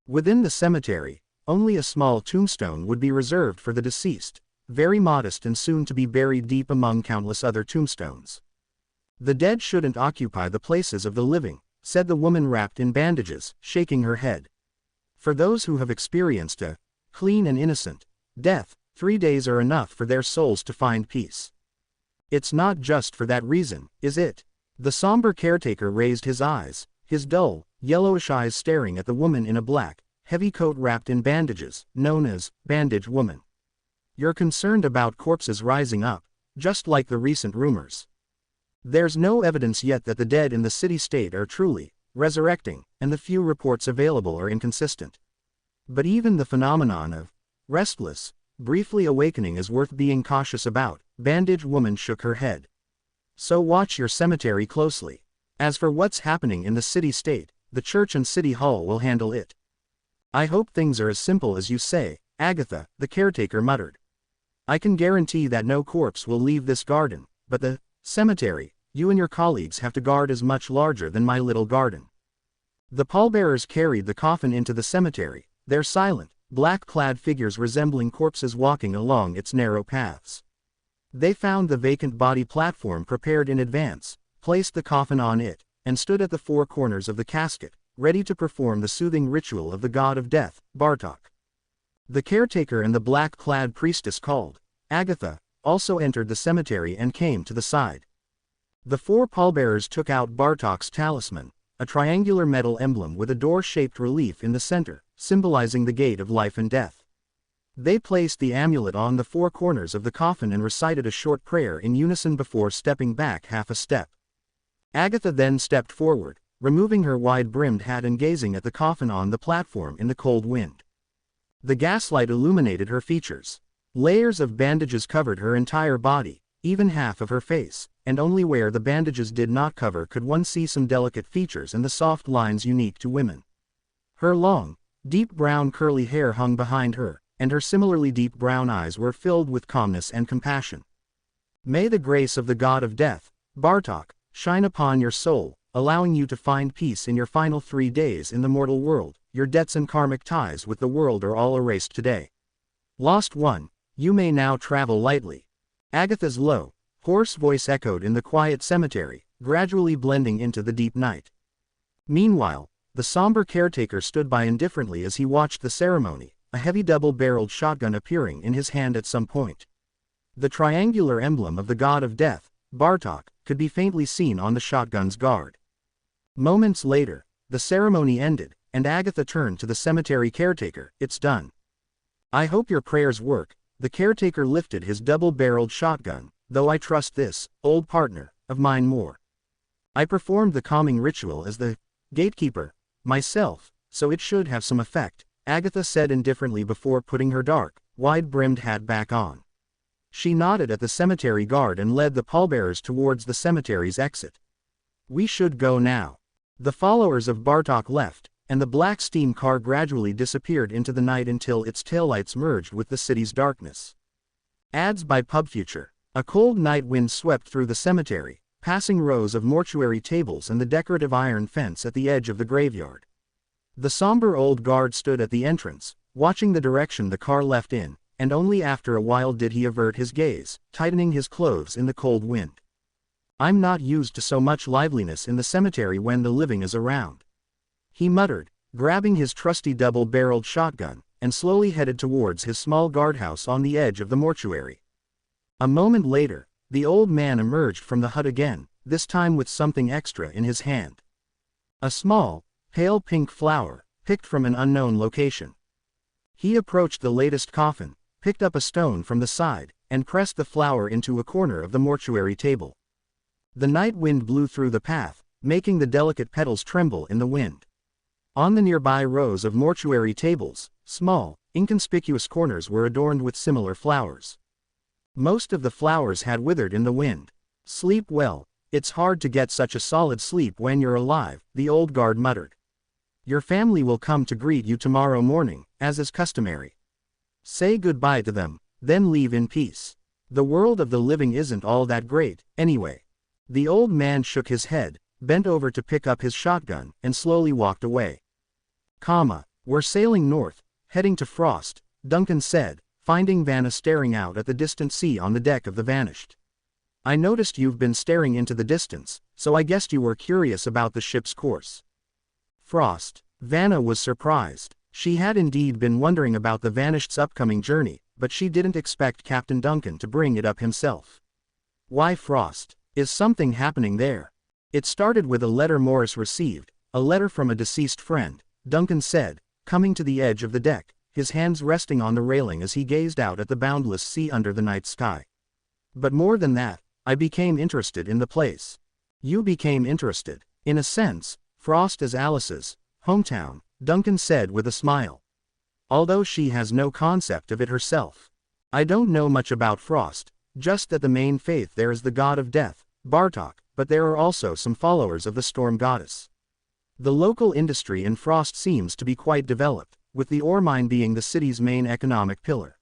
Within the cemetery, only a small tombstone would be reserved for the deceased, very modest and soon to be buried deep among countless other tombstones. The dead shouldn't occupy the places of the living, said the woman wrapped in bandages, shaking her head. For those who have experienced a clean and innocent death, 3 days are enough for their souls to find peace. It's not just for that reason, is it? The somber caretaker raised his eyes, his dull, yellowish eyes staring at the woman in a black, heavy coat wrapped in bandages, known as Bandage Woman. You're concerned about corpses rising up, just like the recent rumors. There's no evidence yet that the dead in the city-state are truly resurrecting, and the few reports available are inconsistent. But even the phenomenon of restless, briefly awakening is worth being cautious about. Bandage Woman shook her head. So watch your cemetery closely. As for what's happening in the city-state, the church and city hall will handle it. I hope things are as simple as you say, Agatha, the caretaker muttered. I can guarantee that no corpse will leave this garden, but the cemetery you and your colleagues have to guard is much larger than my little garden. The pallbearers carried the coffin into the cemetery, their silent, black-clad figures resembling corpses walking along its narrow paths. They found the vacant body platform prepared in advance, placed the coffin on it, and stood at the four corners of the casket, ready to perform the soothing ritual of the god of death, Bartok. The caretaker and the black-clad priestess called Agatha also entered the cemetery and came to the side. The four pallbearers took out Bartok's talisman, a triangular metal emblem with a door-shaped relief in the center, symbolizing the gate of life and death. They placed the amulet on the four corners of the coffin and recited a short prayer in unison before stepping back half a step. Agatha then stepped forward, removing her wide-brimmed hat and gazing at the coffin on the platform in the cold wind. The gaslight illuminated her features. Layers of bandages covered her entire body, even half of her face, and only where the bandages did not cover could one see some delicate features and the soft lines unique to women. Her long, deep brown curly hair hung behind her, and her similarly deep brown eyes were filled with calmness and compassion. May the grace of the god of death, Bartok, shine upon your soul, allowing you to find peace in your final 3 days in the mortal world. Your debts and karmic ties with the world are all erased today. Lost one, you may now travel lightly. Agatha's low, hoarse voice echoed in the quiet cemetery, gradually blending into the deep night. Meanwhile, the somber caretaker stood by indifferently as he watched the ceremony, a heavy double-barreled shotgun appearing in his hand at some point. The triangular emblem of the god of death, Bartok, could be faintly seen on the shotgun's guard. Moments later, the ceremony ended, and Agatha turned to the cemetery caretaker. It's done. I hope your prayers work. The caretaker lifted his double-barreled shotgun, though I trust this, old partner, of mine more. I performed the calming ritual as the gatekeeper, myself, so it should have some effect, Agatha said indifferently before putting her dark, wide-brimmed hat back on. She nodded at the cemetery guard and led the pallbearers towards the cemetery's exit. We should go now. The followers of Bartok left, and the black steam car gradually disappeared into the night until its taillights merged with the city's darkness. Ads by PubFuture. A cold night wind swept through the cemetery, passing rows of mortuary tables and the decorative iron fence at the edge of the graveyard. The somber old guard stood at the entrance, watching the direction the car left in, and only after a while did he avert his gaze, tightening his clothes in the cold wind. I'm not used to so much liveliness in the cemetery when the living is around, he muttered, grabbing his trusty double-barreled shotgun, and slowly headed towards his small guardhouse on the edge of the mortuary. A moment later, the old man emerged from the hut again, this time with something extra in his hand. A small, pale pink flower, picked from an unknown location. He approached the latest coffin, picked up a stone from the side, and pressed the flower into a corner of the mortuary table. The night wind blew through the path, making the delicate petals tremble in the wind. On the nearby rows of mortuary tables, small, inconspicuous corners were adorned with similar flowers. Most of the flowers had withered in the wind. Sleep well, it's hard to get such a solid sleep when you're alive, the old guard muttered. Your family will come to greet you tomorrow morning, as is customary. Say goodbye to them, then leave in peace. The world of the living isn't all that great, anyway. The old man shook his head, bent over to pick up his shotgun, and slowly walked away. We're sailing north, heading to Frost, Duncan said, finding Vanna staring out at the distant sea on the deck of the Vanished. I noticed you've been staring into the distance, so I guessed you were curious about the ship's course. Frost. Vanna was surprised. She had indeed been wondering about the Vanished's upcoming journey, but she didn't expect Captain Duncan to bring it up himself. Why Frost? Is something happening there? It started with a letter Morris received, a letter from a deceased friend, Duncan said, coming to the edge of the deck, his hands resting on the railing as he gazed out at the boundless sea under the night sky. But more than that, I became interested in the place. You became interested. In a sense, Frost is Alice's hometown, Duncan said with a smile. Although she has no concept of it herself. I don't know much about Frost, just that the main faith there is the god of death, Bartok, but there are also some followers of the storm goddess. The local industry in Frost seems to be quite developed, with the ore mine being the city's main economic pillar.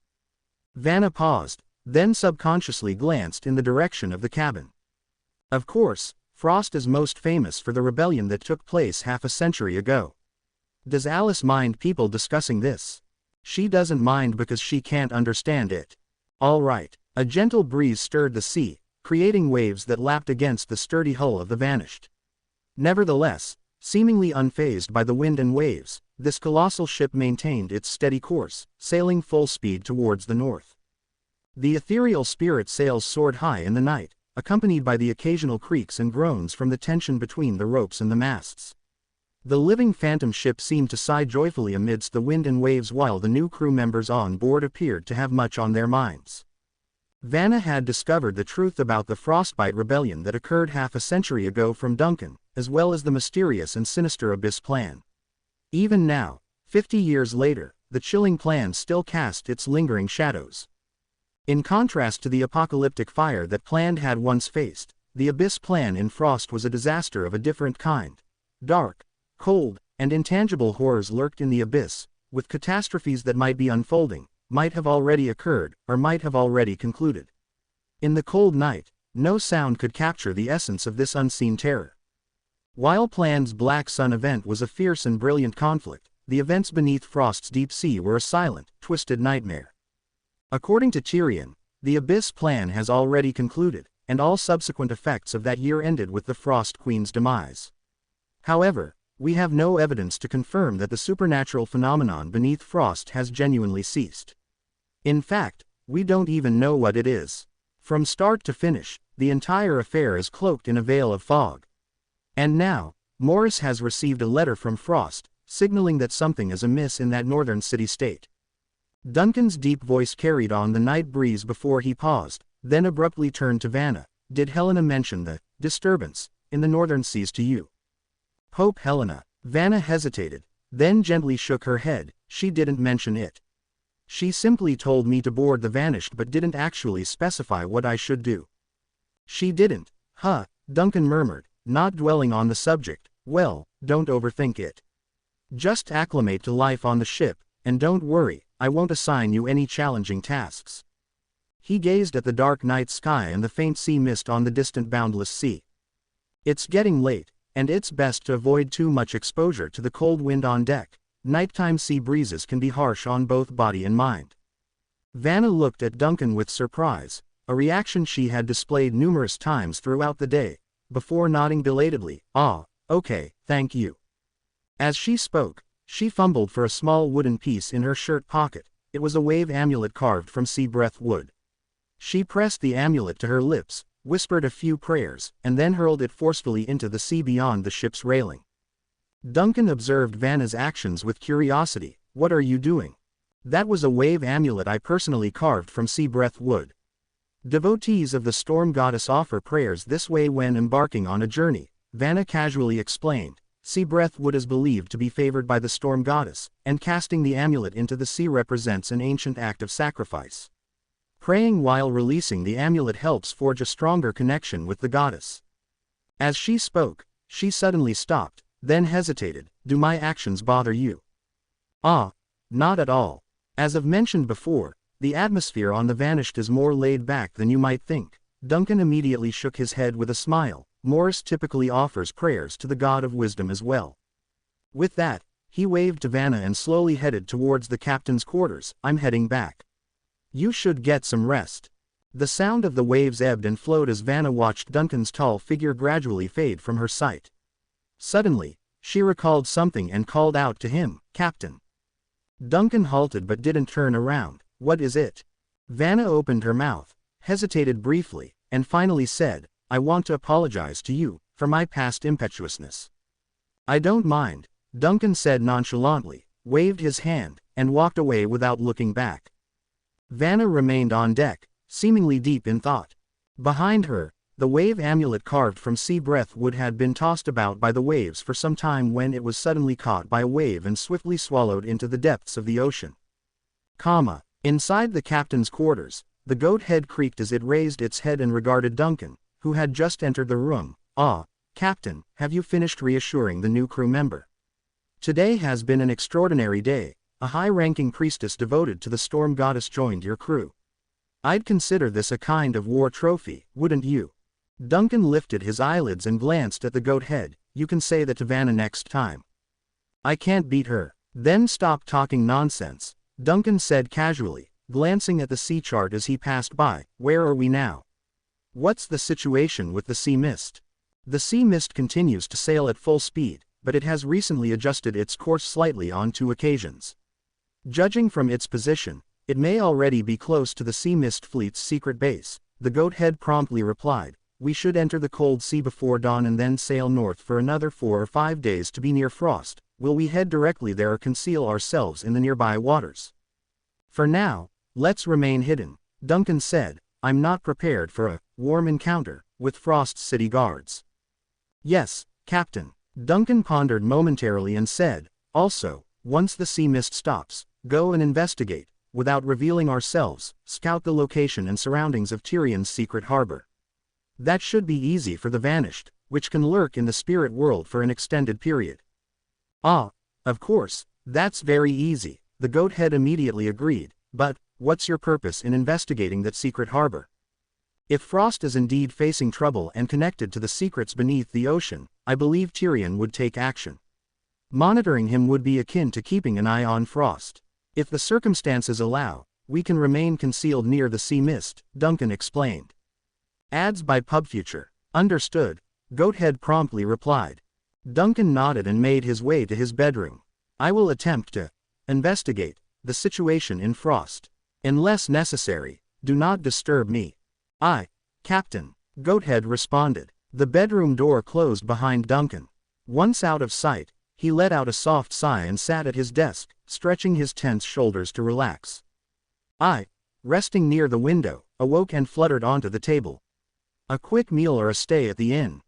Vanna paused, then subconsciously glanced in the direction of the cabin. Of course, Frost is most famous for the rebellion that took place half a century ago. Does Alice mind people discussing this? She doesn't mind because she can't understand it. All right. A gentle breeze stirred the sea, creating waves that lapped against the sturdy hull of the Vanished. Nevertheless, seemingly unfazed by the wind and waves, this colossal ship maintained its steady course, sailing full speed towards the north. The ethereal spirit sails soared high in the night, accompanied by the occasional creaks and groans from the tension between the ropes and the masts. The living phantom ship seemed to sigh joyfully amidst the wind and waves, while the new crew members on board appeared to have much on their minds. Vanna had discovered the truth about the Frostbite rebellion that occurred half a century ago from Duncan, as well as the mysterious and sinister Abyss plan. Even now, 50 years later, the chilling plan still cast its lingering shadows. In contrast to the apocalyptic fire that plan had once faced, the Abyss plan in Frost was a disaster of a different kind. Dark, cold, and intangible horrors lurked in the abyss, with catastrophes that might be unfolding, might have already occurred, or might have already concluded. In the cold night, no sound could capture the essence of this unseen terror. While Plan's Black Sun event was a fierce and brilliant conflict, the events beneath Frost's deep sea were a silent, twisted nightmare. According to Tyrion, the Abyss plan has already concluded, and all subsequent effects of that year ended with the Frost Queen's demise. However, we have no evidence to confirm that the supernatural phenomenon beneath Frost has genuinely ceased. In fact, we don't even know what it is. From start to finish, the entire affair is cloaked in a veil of fog. And now, Morris has received a letter from Frost, signaling that something is amiss in that northern city-state. Duncan's deep voice carried on the night breeze before he paused, then abruptly turned to Vanna. Did Helena mention the disturbance in the northern seas to you? Pope Helena. Vanna hesitated, then gently shook her head. She didn't mention it. She simply told me to board the Vanished but didn't actually specify what I should do. She didn't? Huh, Duncan murmured, not dwelling on the subject. Well, don't overthink it. Just acclimate to life on the ship, and don't worry, I won't assign you any challenging tasks. He gazed at the dark night sky and the faint sea mist on the distant boundless sea. It's getting late, and it's best to avoid too much exposure to the cold wind on deck. Nighttime sea breezes can be harsh on both body and mind. Vanna looked at Duncan with surprise, a reaction she had displayed numerous times throughout the day, before nodding belatedly. Ah, okay, thank you. As she spoke, she fumbled for a small wooden piece in her shirt pocket. It was a wave amulet carved from sea breath wood. She pressed the amulet to her lips, whispered a few prayers, and then hurled it forcefully into the sea beyond the ship's railing. Duncan observed Vanna's actions with curiosity. What are you doing? That was a wave amulet I personally carved from sea breath wood. Devotees of the storm goddess offer prayers this way when embarking on a journey, Vanna casually explained. Sea breath wood is believed to be favored by the storm goddess, and casting the amulet into the sea represents an ancient act of sacrifice. Praying while releasing the amulet helps forge a stronger connection with the goddess. As she spoke, she suddenly stopped, then hesitated. Do my actions bother you? Ah, not at all. As I've mentioned before, the atmosphere on the Vanished is more laid back than you might think. Duncan immediately shook his head with a smile. Morris typically offers prayers to the god of wisdom as well. With that, he waved to Vanna and slowly headed towards the captain's quarters. I'm heading back. You should get some rest. The sound of the waves ebbed and flowed as Vanna watched Duncan's tall figure gradually fade from her sight. Suddenly, she recalled something and called out to him, Captain. Duncan halted but didn't turn around. What is it? Vanna opened her mouth, hesitated briefly, and finally said, I want to apologize to you for my past impetuousness. I don't mind, Duncan said nonchalantly, waved his hand, and walked away without looking back. Vanna remained on deck, seemingly deep in thought. Behind her, the wave amulet carved from sea breath wood had been tossed about by the waves for some time when it was suddenly caught by a wave and swiftly swallowed into the depths of the ocean. Inside the captain's quarters, the goat head creaked as it raised its head and regarded Duncan, who had just entered the room. Ah, Captain, have you finished reassuring the new crew member? Today has been an extraordinary day. A high-ranking priestess devoted to the storm goddess joined your crew. I'd consider this a kind of war trophy, wouldn't you? Duncan lifted his eyelids and glanced at the goat head. You can say that to Vanna next time. I can't beat her. Then stop talking nonsense, Duncan said casually, glancing at the sea chart as he passed by. Where are we now? What's the situation with the sea mist? The sea mist continues to sail at full speed, but it has recently adjusted its course slightly on 2 occasions. Judging from its position, it may already be close to the sea mist fleet's secret base, the goat head promptly replied. We should enter the cold sea before dawn and then sail north for another 4 or 5 days to be near Frost. Will we head directly there or conceal ourselves in the nearby waters? For now, let's remain hidden, Duncan said. I'm not prepared for a warm encounter with Frost's city guards. Yes, Captain, Duncan pondered momentarily and said, also, once the sea mist stops, go and investigate, without revealing ourselves, scout the location and surroundings of Tyrion's secret harbor. That should be easy for the vanished, which can lurk in the spirit world for an extended period. Ah, of course, that's very easy, the goat head immediately agreed, but, what's your purpose in investigating that secret harbor? If Frost is indeed facing trouble and connected to the secrets beneath the ocean, I believe Tyrion would take action. Monitoring him would be akin to keeping an eye on Frost. If the circumstances allow, we can remain concealed near the sea mist, Duncan explained. Ads by PubFuture. Understood, Goathead promptly replied. Duncan nodded and made his way to his bedroom. I will attempt to investigate the situation in Frost. Unless necessary, do not disturb me. Aye, Captain, Goathead responded. The bedroom door closed behind Duncan. Once out of sight, he let out a soft sigh and sat at his desk, stretching his tense shoulders to relax. I, resting near the window, awoke and fluttered onto the table. A quick meal or a stay at the inn?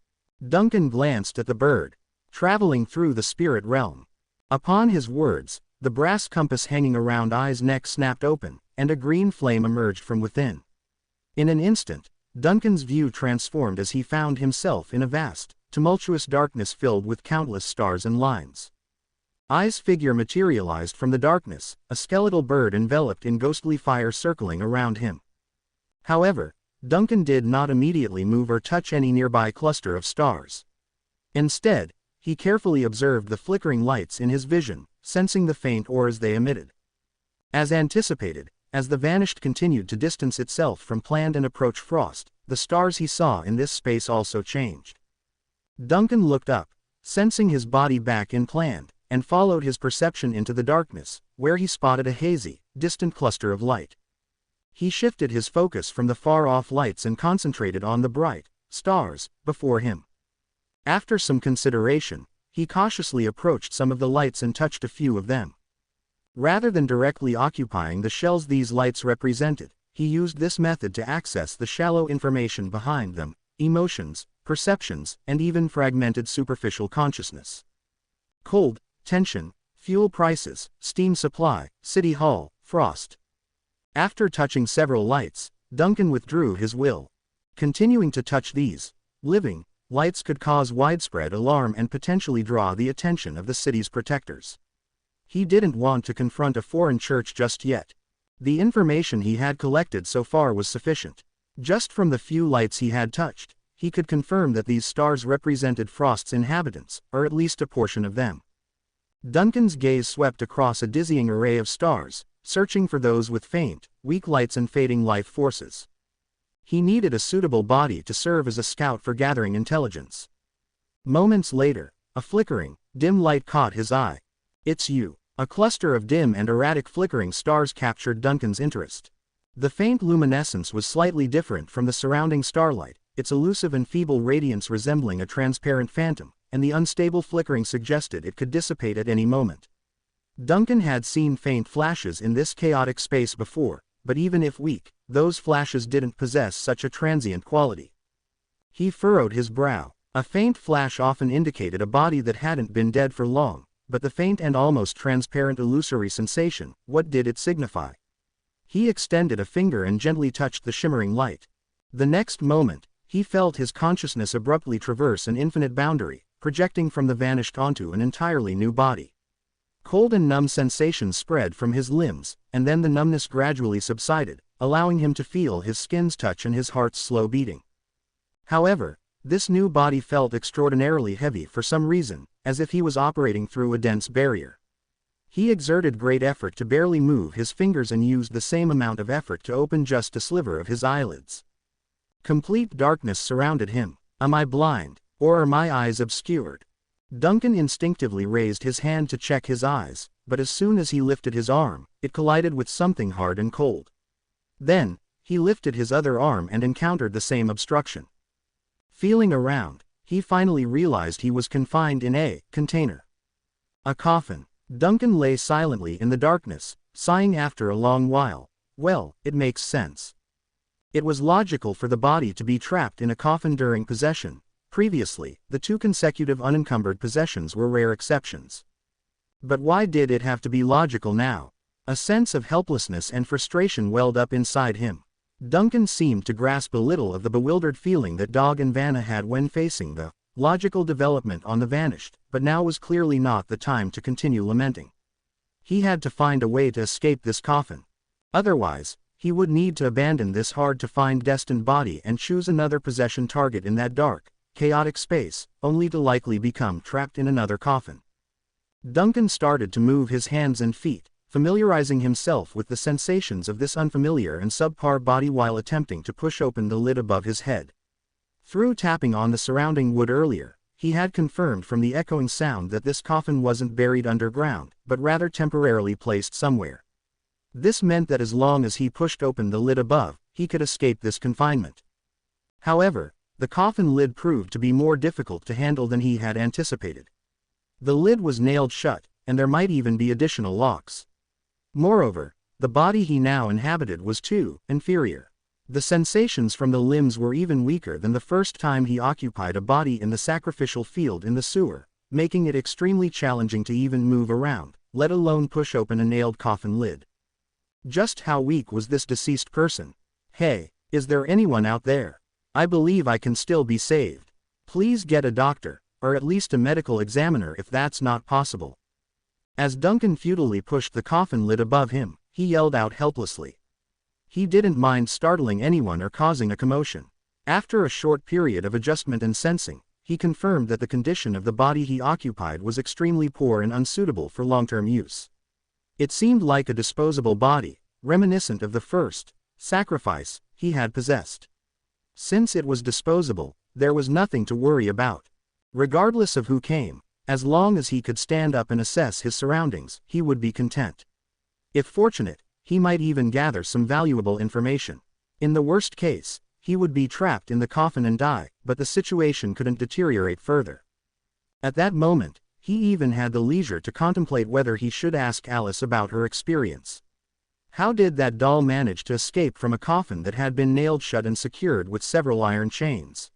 Duncan glanced at the bird, traveling through the spirit realm. Upon his words, the brass compass hanging around I's neck snapped open, and a green flame emerged from within. In an instant, Duncan's view transformed as he found himself in a vast, tumultuous darkness filled with countless stars and lines. I's figure materialized from the darkness, a skeletal bird enveloped in ghostly fire circling around him. However, Duncan did not immediately move or touch any nearby cluster of stars. Instead, he carefully observed the flickering lights in his vision, sensing the faint auras they emitted. As anticipated, as the vanished continued to distance itself from planned and approach Frost, the stars he saw in this space also changed. Duncan looked up, sensing his body back in planned, and followed his perception into the darkness, where he spotted a hazy, distant cluster of light. He shifted his focus from the far-off lights and concentrated on the bright stars before him. After some consideration, he cautiously approached some of the lights and touched a few of them. Rather than directly occupying the shells these lights represented, he used this method to access the shallow information behind them, emotions, perceptions, and even fragmented superficial consciousness. Cold, tension, fuel prices, steam supply, City Hall, Frost. After touching several lights, Duncan withdrew his will. Continuing to touch these living lights could cause widespread alarm and potentially draw the attention of the city's protectors. He didn't want to confront a foreign church just yet. The information he had collected so far was sufficient. Just from the few lights he had touched, he could confirm that these stars represented Frost's inhabitants, or at least a portion of them. Duncan's gaze swept across a dizzying array of stars, searching for those with faint, weak lights and fading life forces. He needed a suitable body to serve as a scout for gathering intelligence. Moments later, a flickering, dim light caught his eye. It's you. A cluster of dim and erratic flickering stars captured Duncan's interest. The faint luminescence was slightly different from the surrounding starlight, its elusive and feeble radiance resembling a transparent phantom, and the unstable flickering suggested it could dissipate at any moment. Duncan had seen faint flashes in this chaotic space before, but even if weak, those flashes didn't possess such a transient quality. He furrowed his brow. A faint flash often indicated a body that hadn't been dead for long, but the faint and almost transparent illusory sensation, what did it signify? He extended a finger and gently touched the shimmering light. The next moment, he felt his consciousness abruptly traverse an infinite boundary, projecting from the vanished onto an entirely new body. Cold and numb sensations spread from his limbs, and then the numbness gradually subsided, allowing him to feel his skin's touch and his heart's slow beating. However, this new body felt extraordinarily heavy for some reason, as if he was operating through a dense barrier. He exerted great effort to barely move his fingers and used the same amount of effort to open just a sliver of his eyelids. Complete darkness surrounded him. Am I blind, or are my eyes obscured? Duncan instinctively raised his hand to check his eyes, but as soon as he lifted his arm, it collided with something hard and cold. Then, he lifted his other arm and encountered the same obstruction. Feeling around, he finally realized he was confined in a container. A coffin. Duncan lay silently in the darkness, sighing after a long while. Well, it makes sense. It was logical for the body to be trapped in a coffin during possession. Previously, the 2 consecutive unencumbered possessions were rare exceptions. But why did it have to be logical now? A sense of helplessness and frustration welled up inside him. Duncan seemed to grasp a little of the bewildered feeling that Dog and Vanna had when facing the logical development on the vanished, but now was clearly not the time to continue lamenting. He had to find a way to escape this coffin. Otherwise, he would need to abandon this hard-to-find destined body and choose another possession target in that dark, chaotic space, only to likely become trapped in another coffin. Duncan started to move his hands and feet, familiarizing himself with the sensations of this unfamiliar and subpar body while attempting to push open the lid above his head. Through tapping on the surrounding wood earlier, he had confirmed from the echoing sound that this coffin wasn't buried underground, but rather temporarily placed somewhere. This meant that as long as he pushed open the lid above, he could escape this confinement. However, the coffin lid proved to be more difficult to handle than he had anticipated. The lid was nailed shut, and there might even be additional locks. Moreover, the body he now inhabited was too inferior. The sensations from the limbs were even weaker than the first time he occupied a body in the sacrificial field in the sewer, making it extremely challenging to even move around, let alone push open a nailed coffin lid. Just how weak was this deceased person? Hey, is there anyone out there? I believe I can still be saved. Please get a doctor, or at least a medical examiner if that's not possible. As Duncan futilely pushed the coffin lid above him, he yelled out helplessly. He didn't mind startling anyone or causing a commotion. After a short period of adjustment and sensing, he confirmed that the condition of the body he occupied was extremely poor and unsuitable for long-term use. It seemed like a disposable body, reminiscent of the first sacrifice he had possessed. Since it was disposable, there was nothing to worry about. Regardless of who came, as long as he could stand up and assess his surroundings, he would be content. If fortunate, he might even gather some valuable information. In the worst case, he would be trapped in the coffin and die, but the situation couldn't deteriorate further. At that moment, he even had the leisure to contemplate whether he should ask Alice about her experience. How did that doll manage to escape from a coffin that had been nailed shut and secured with several iron chains?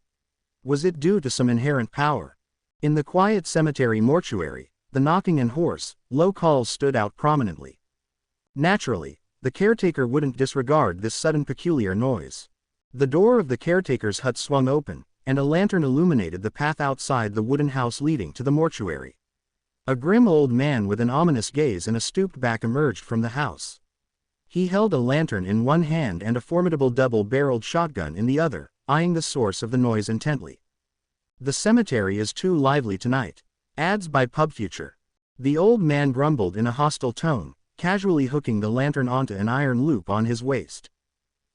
Was it due to some inherent power? In the quiet cemetery mortuary, the knocking and hoarse, low calls stood out prominently. Naturally, the caretaker wouldn't disregard this sudden peculiar noise. The door of the caretaker's hut swung open, and a lantern illuminated the path outside the wooden house leading to the mortuary. A grim old man with an ominous gaze and a stooped back emerged from the house. He held a lantern in one hand and a formidable double-barreled shotgun in the other, eyeing the source of the noise intently. The cemetery is too lively tonight. Ads by PubFuture. The old man grumbled in a hostile tone, casually hooking the lantern onto an iron loop on his waist.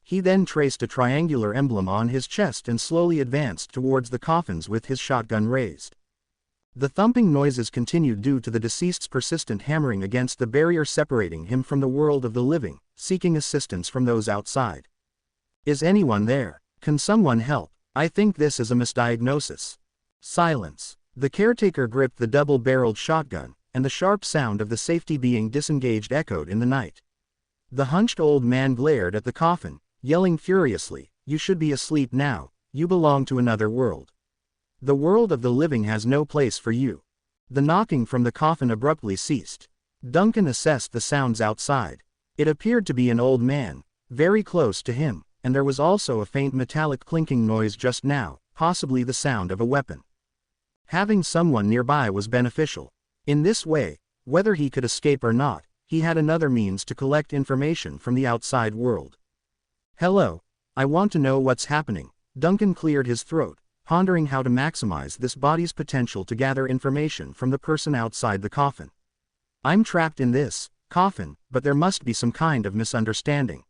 He then traced a triangular emblem on his chest and slowly advanced towards the coffins with his shotgun raised. The thumping noises continued due to the deceased's persistent hammering against the barrier separating him from the world of the living, seeking assistance from those outside. Is anyone there? Can someone help? I think this is a misdiagnosis. Silence. The caretaker gripped the double-barreled shotgun, and the sharp sound of the safety being disengaged echoed in the night. The hunched old man glared at the coffin, yelling furiously, "You should be asleep now, you belong to another world. The world of the living has no place for you." The knocking from the coffin abruptly ceased. Duncan assessed the sounds outside. It appeared to be an old man, very close to him, and there was also a faint metallic clinking noise just now, possibly the sound of a weapon. Having someone nearby was beneficial. In this way, whether he could escape or not, he had another means to collect information from the outside world. Hello. I want to know what's happening. Duncan cleared his throat, pondering how to maximize this body's potential to gather information from the person outside the coffin. I'm trapped in this coffin, but there must be some kind of misunderstanding.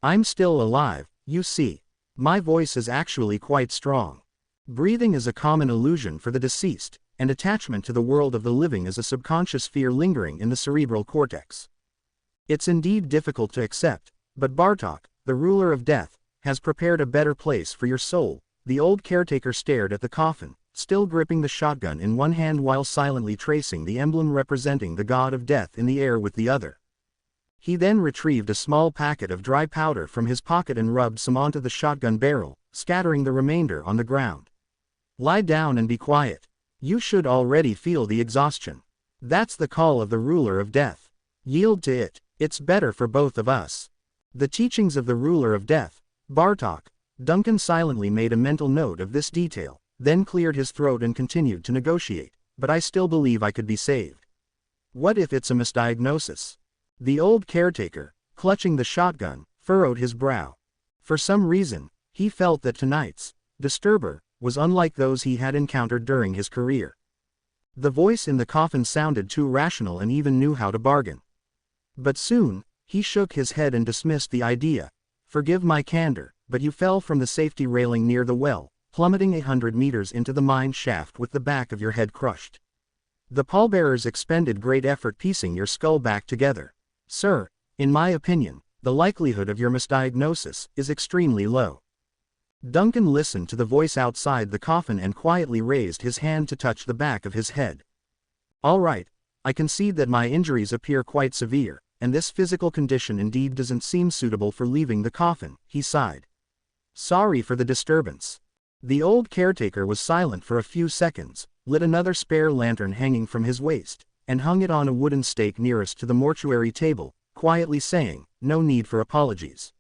I'm still alive, you see. My voice is actually quite strong. Breathing is a common illusion for the deceased, and attachment to the world of the living is a subconscious fear lingering in the cerebral cortex. It's indeed difficult to accept, but Bartok, the ruler of death, has prepared a better place for your soul. The old caretaker stared at the coffin, still gripping the shotgun in one hand while silently tracing the emblem representing the god of death in the air with the other. He then retrieved a small packet of dry powder from his pocket and rubbed some onto the shotgun barrel, scattering the remainder on the ground. Lie down and be quiet. You should already feel the exhaustion. That's the call of the ruler of death. Yield to it. It's better for both of us. The teachings of the ruler of death, Bartok. Duncan silently made a mental note of this detail, then cleared his throat and continued to negotiate. But I still believe I could be saved. What if it's a misdiagnosis? The old caretaker, clutching the shotgun, furrowed his brow. For some reason, he felt that tonight's disturber was unlike those he had encountered during his career. The voice in the coffin sounded too rational and even knew how to bargain. But soon, he shook his head and dismissed the idea. Forgive my candor, but you fell from the safety railing near the well, plummeting 100 meters into the mine shaft with the back of your head crushed. The pallbearers expended great effort piecing your skull back together. Sir, in my opinion, the likelihood of your misdiagnosis is extremely low. Duncan listened to the voice outside the coffin and quietly raised his hand to touch the back of his head. All right, I concede that my injuries appear quite severe, and this physical condition indeed doesn't seem suitable for leaving the coffin, he sighed. Sorry for the disturbance. The old caretaker was silent for a few seconds, lit another spare lantern hanging from his waist, and hung it on a wooden stake nearest to the mortuary table, quietly saying, no need for apologies.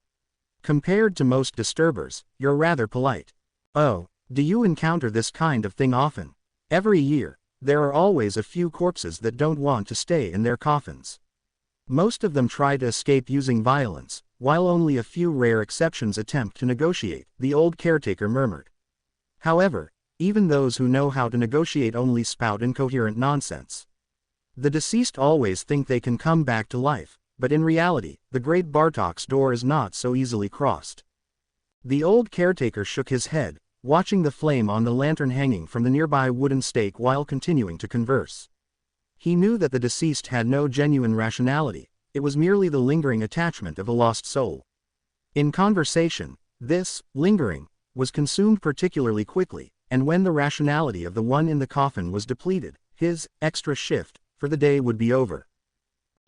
Compared to most disturbers, you're rather polite. Oh, do you encounter this kind of thing often? Every year, there are always a few corpses that don't want to stay in their coffins. Most of them try to escape using violence, while only a few rare exceptions attempt to negotiate, the old caretaker murmured. However, even those who know how to negotiate only spout incoherent nonsense. The deceased always think they can come back to life, but in reality, the great Bartok's door is not so easily crossed. The old caretaker shook his head, watching the flame on the lantern hanging from the nearby wooden stake while continuing to converse. He knew that the deceased had no genuine rationality, it was merely the lingering attachment of a lost soul. In conversation, this lingering was consumed particularly quickly, and when the rationality of the one in the coffin was depleted, his extra shift for the day would be over.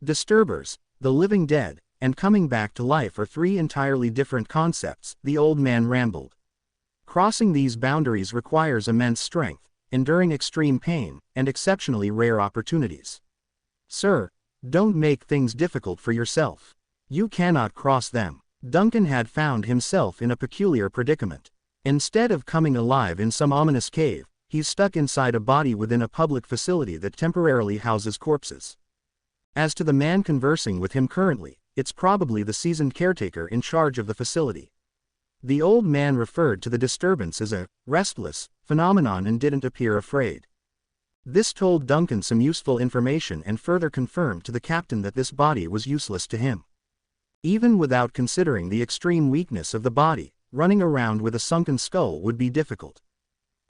Disturbers, the living dead, and coming back to life are three entirely different concepts, the old man rambled. Crossing these boundaries requires immense strength, enduring extreme pain, and exceptionally rare opportunities. Sir, don't make things difficult for yourself. You cannot cross them. Duncan had found himself in a peculiar predicament. Instead of coming alive in some ominous cave, he's stuck inside a body within a public facility that temporarily houses corpses. As to the man conversing with him currently, it's probably the seasoned caretaker in charge of the facility. The old man referred to the disturbance as a restless phenomenon and didn't appear afraid. This told Duncan some useful information and further confirmed to the captain that this body was useless to him. Even without considering the extreme weakness of the body, running around with a sunken skull would be difficult.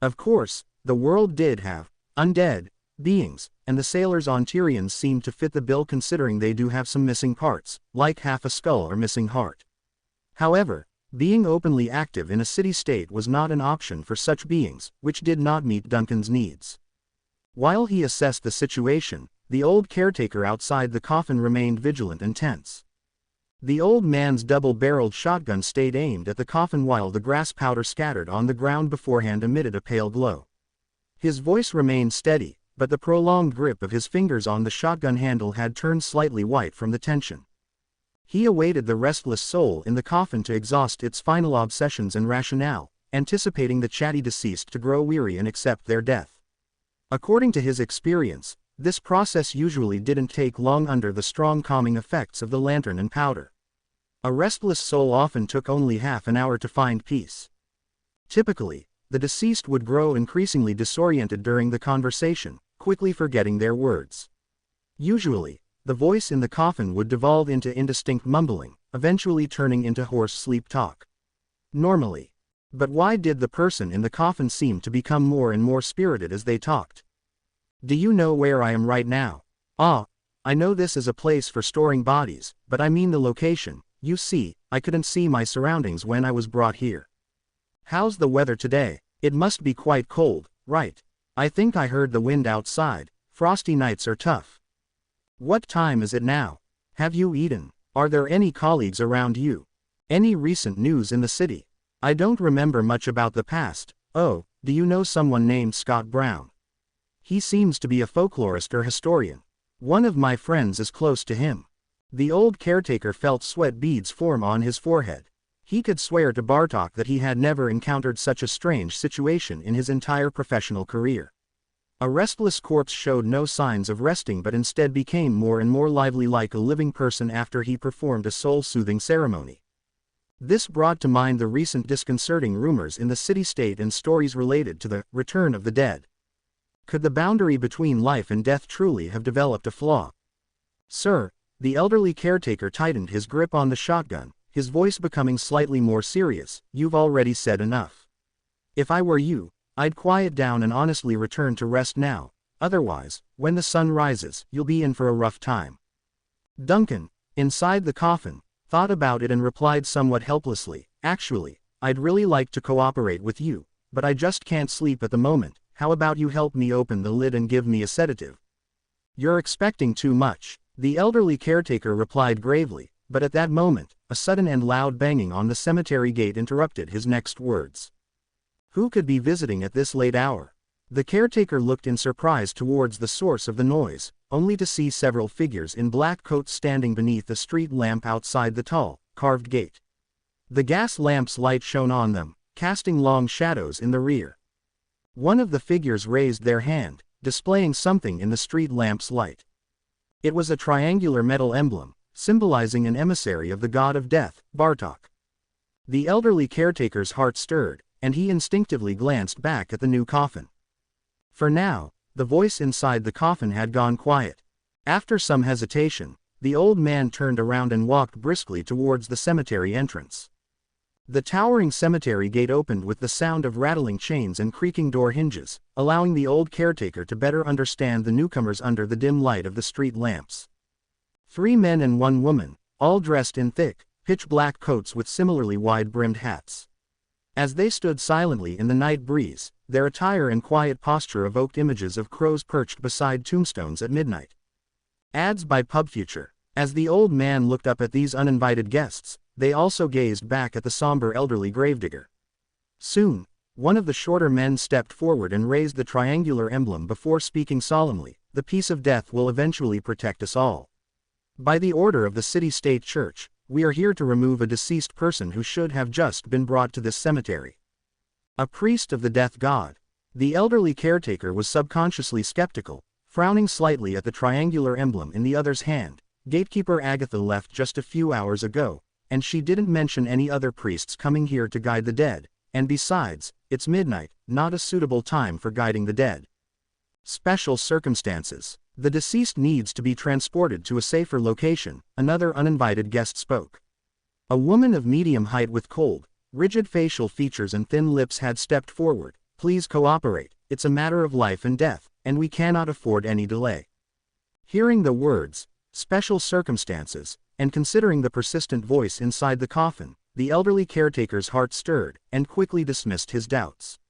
Of course, the world did have undead beings, and the sailors on Tyrian seemed to fit the bill considering they do have some missing parts, like half a skull or missing heart. However, being openly active in a city-state was not an option for such beings, which did not meet Duncan's needs. While he assessed the situation, the old caretaker outside the coffin remained vigilant and tense. The old man's double-barreled shotgun stayed aimed at the coffin while the grass powder scattered on the ground beforehand emitted a pale glow. His voice remained steady, but the prolonged grip of his fingers on the shotgun handle had turned slightly white from the tension. He awaited the restless soul in the coffin to exhaust its final obsessions and rationale, anticipating the chatty deceased to grow weary and accept their death. According to his experience, this process usually didn't take long under the strong calming effects of the lantern and powder. A restless soul often took only half an hour to find peace. Typically, the deceased would grow increasingly disoriented during the conversation, quickly forgetting their words. Usually, the voice in the coffin would devolve into indistinct mumbling, eventually turning into hoarse sleep talk. Normally. But why did the person in the coffin seem to become more and more spirited as they talked? Do you know where I am right now? Ah, I know this is a place for storing bodies, but I mean the location. You see, I couldn't see my surroundings when I was brought here. How's the weather today? It must be quite cold, right? I think I heard the wind outside. Frosty nights are tough. What time is it now? Have you eaten? Are there any colleagues around you? Any recent news in the city? I don't remember much about the past. Oh, do you know someone named Scott Brown? He seems to be a folklorist or historian. One of my friends is close to him. The old caretaker felt sweat beads form on his forehead. He could swear to Bartok that he had never encountered such a strange situation in his entire professional career. A restless corpse showed no signs of resting but instead became more and more lively like a living person after he performed a soul-soothing ceremony. This brought to mind the recent disconcerting rumors in the city-state and stories related to the return of the dead. Could the boundary between life and death truly have developed a flaw? Sir, the elderly caretaker tightened his grip on the shotgun, his voice becoming slightly more serious. You've already said enough. If I were you, I'd quiet down and honestly return to rest now. Otherwise, when the sun rises, you'll be in for a rough time. Duncan, inside the coffin, thought about it and replied somewhat helplessly, actually, I'd really like to cooperate with you, but I just can't sleep at the moment. How about you help me open the lid and give me a sedative? You're expecting too much, the elderly caretaker replied gravely, but at that moment, a sudden and loud banging on the cemetery gate interrupted his next words. Who could be visiting at this late hour? The caretaker looked in surprise towards the source of the noise, only to see several figures in black coats standing beneath a street lamp outside the tall, carved gate. The gas lamp's light shone on them, casting long shadows in the rear. One of the figures raised their hand, displaying something in the street lamp's light. It was a triangular metal emblem, symbolizing an emissary of the god of death, Bartok. The elderly caretaker's heart stirred, and he instinctively glanced back at the new coffin. For now, the voice inside the coffin had gone quiet. After some hesitation, the old man turned around and walked briskly towards the cemetery entrance. The towering cemetery gate opened with the sound of rattling chains and creaking door hinges, allowing the old caretaker to better understand the newcomers under the dim light of the street lamps. 3 men and 1 woman, all dressed in thick, pitch-black coats with similarly wide-brimmed hats. As they stood silently in the night breeze, their attire and quiet posture evoked images of crows perched beside tombstones at midnight. Ads by PubFuture. As the old man looked up at these uninvited guests, they also gazed back at the somber elderly gravedigger. Soon, one of the shorter men stepped forward and raised the triangular emblem before speaking solemnly, "The peace of death will eventually protect us all. By the order of the city-state church, we are here to remove a deceased person who should have just been brought to this cemetery." A priest of the death god. The elderly caretaker was subconsciously skeptical, frowning slightly at the triangular emblem in the other's hand. Gatekeeper Agatha left just a few hours ago, and she didn't mention any other priests coming here to guide the dead, and besides, it's midnight, not a suitable time for guiding the dead. Special circumstances. The deceased needs to be transported to a safer location, another uninvited guest spoke. A woman of medium height with cold, rigid facial features and thin lips had stepped forward. Please cooperate, it's a matter of life and death, and we cannot afford any delay. Hearing the words, special circumstances, and considering the persistent voice inside the coffin, the elderly caretaker's heart stirred, and quickly dismissed his doubts.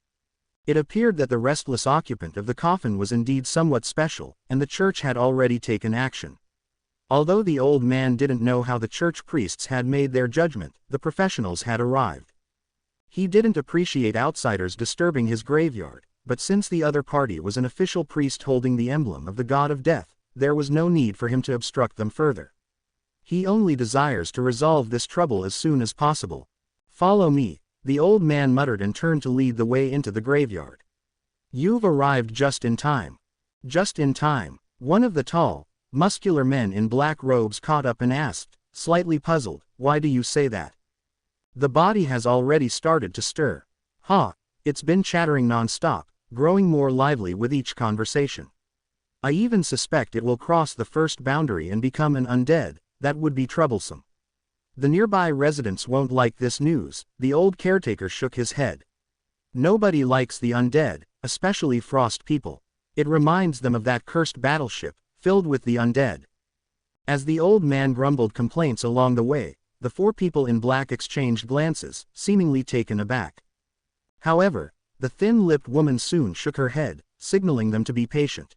It appeared that the restless occupant of the coffin was indeed somewhat special, and the church had already taken action. Although the old man didn't know how the church priests had made their judgment, the professionals had arrived. He didn't appreciate outsiders disturbing his graveyard, but since the other party was an official priest holding the emblem of the god of death, there was no need for him to obstruct them further. He only desires to resolve this trouble as soon as possible. Follow me, the old man muttered and turned to lead the way into the graveyard. You've arrived just in time. Just in time. One of the tall, muscular men in black robes caught up and asked, slightly puzzled. Why do you say that? The body has already started to stir. It's been chattering non-stop, growing more lively with each conversation. I even suspect it will cross the first boundary and become an undead. That would be troublesome. The nearby residents won't like this news. The old caretaker shook his head. Nobody likes the undead, especially frost people. It reminds them of that cursed battleship, filled with the undead. As the old man grumbled complaints along the way, the four people in black exchanged glances, seemingly taken aback. However, the thin-lipped woman soon shook her head, signaling them to be patient.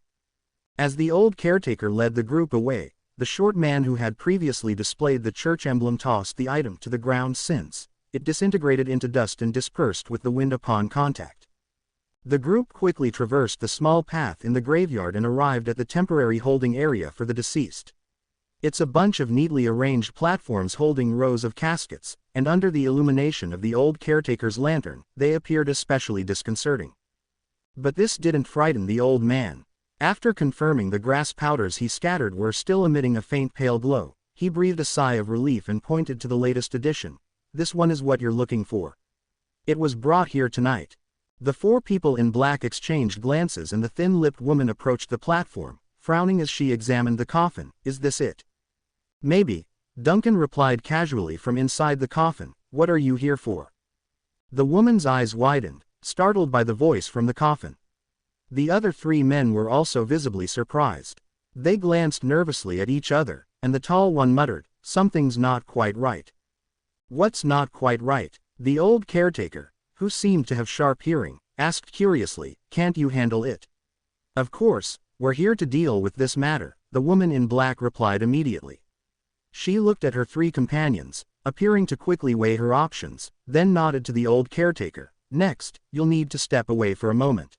As the old caretaker led the group away, the short man who had previously displayed the church emblem tossed the item to the ground since it disintegrated into dust and dispersed with the wind upon contact. The group quickly traversed the small path in the graveyard and arrived at the temporary holding area for the deceased. It's a bunch of neatly arranged platforms holding rows of caskets, and under the illumination of the old caretaker's lantern, they appeared especially disconcerting. But this didn't frighten the old man. After confirming the grass powders he scattered were still emitting a faint pale glow, he breathed a sigh of relief and pointed to the latest addition. This one is what you're looking for. It was brought here tonight. The four people in black exchanged glances and the thin-lipped woman approached the platform, frowning as she examined the coffin. Is this it? Maybe, Duncan replied casually from inside the coffin. What are you here for? The woman's eyes widened, startled by the voice from the coffin. The other three men were also visibly surprised. They glanced nervously at each other, and the tall one muttered, "Something's not quite right." "What's not quite right?" The old caretaker, who seemed to have sharp hearing, asked curiously. "Can't you handle it?" "Of course, we're here to deal with this matter," the woman in black replied immediately. She looked at her three companions, appearing to quickly weigh her options, then nodded to the old caretaker. "Next, you'll need to step away for a moment."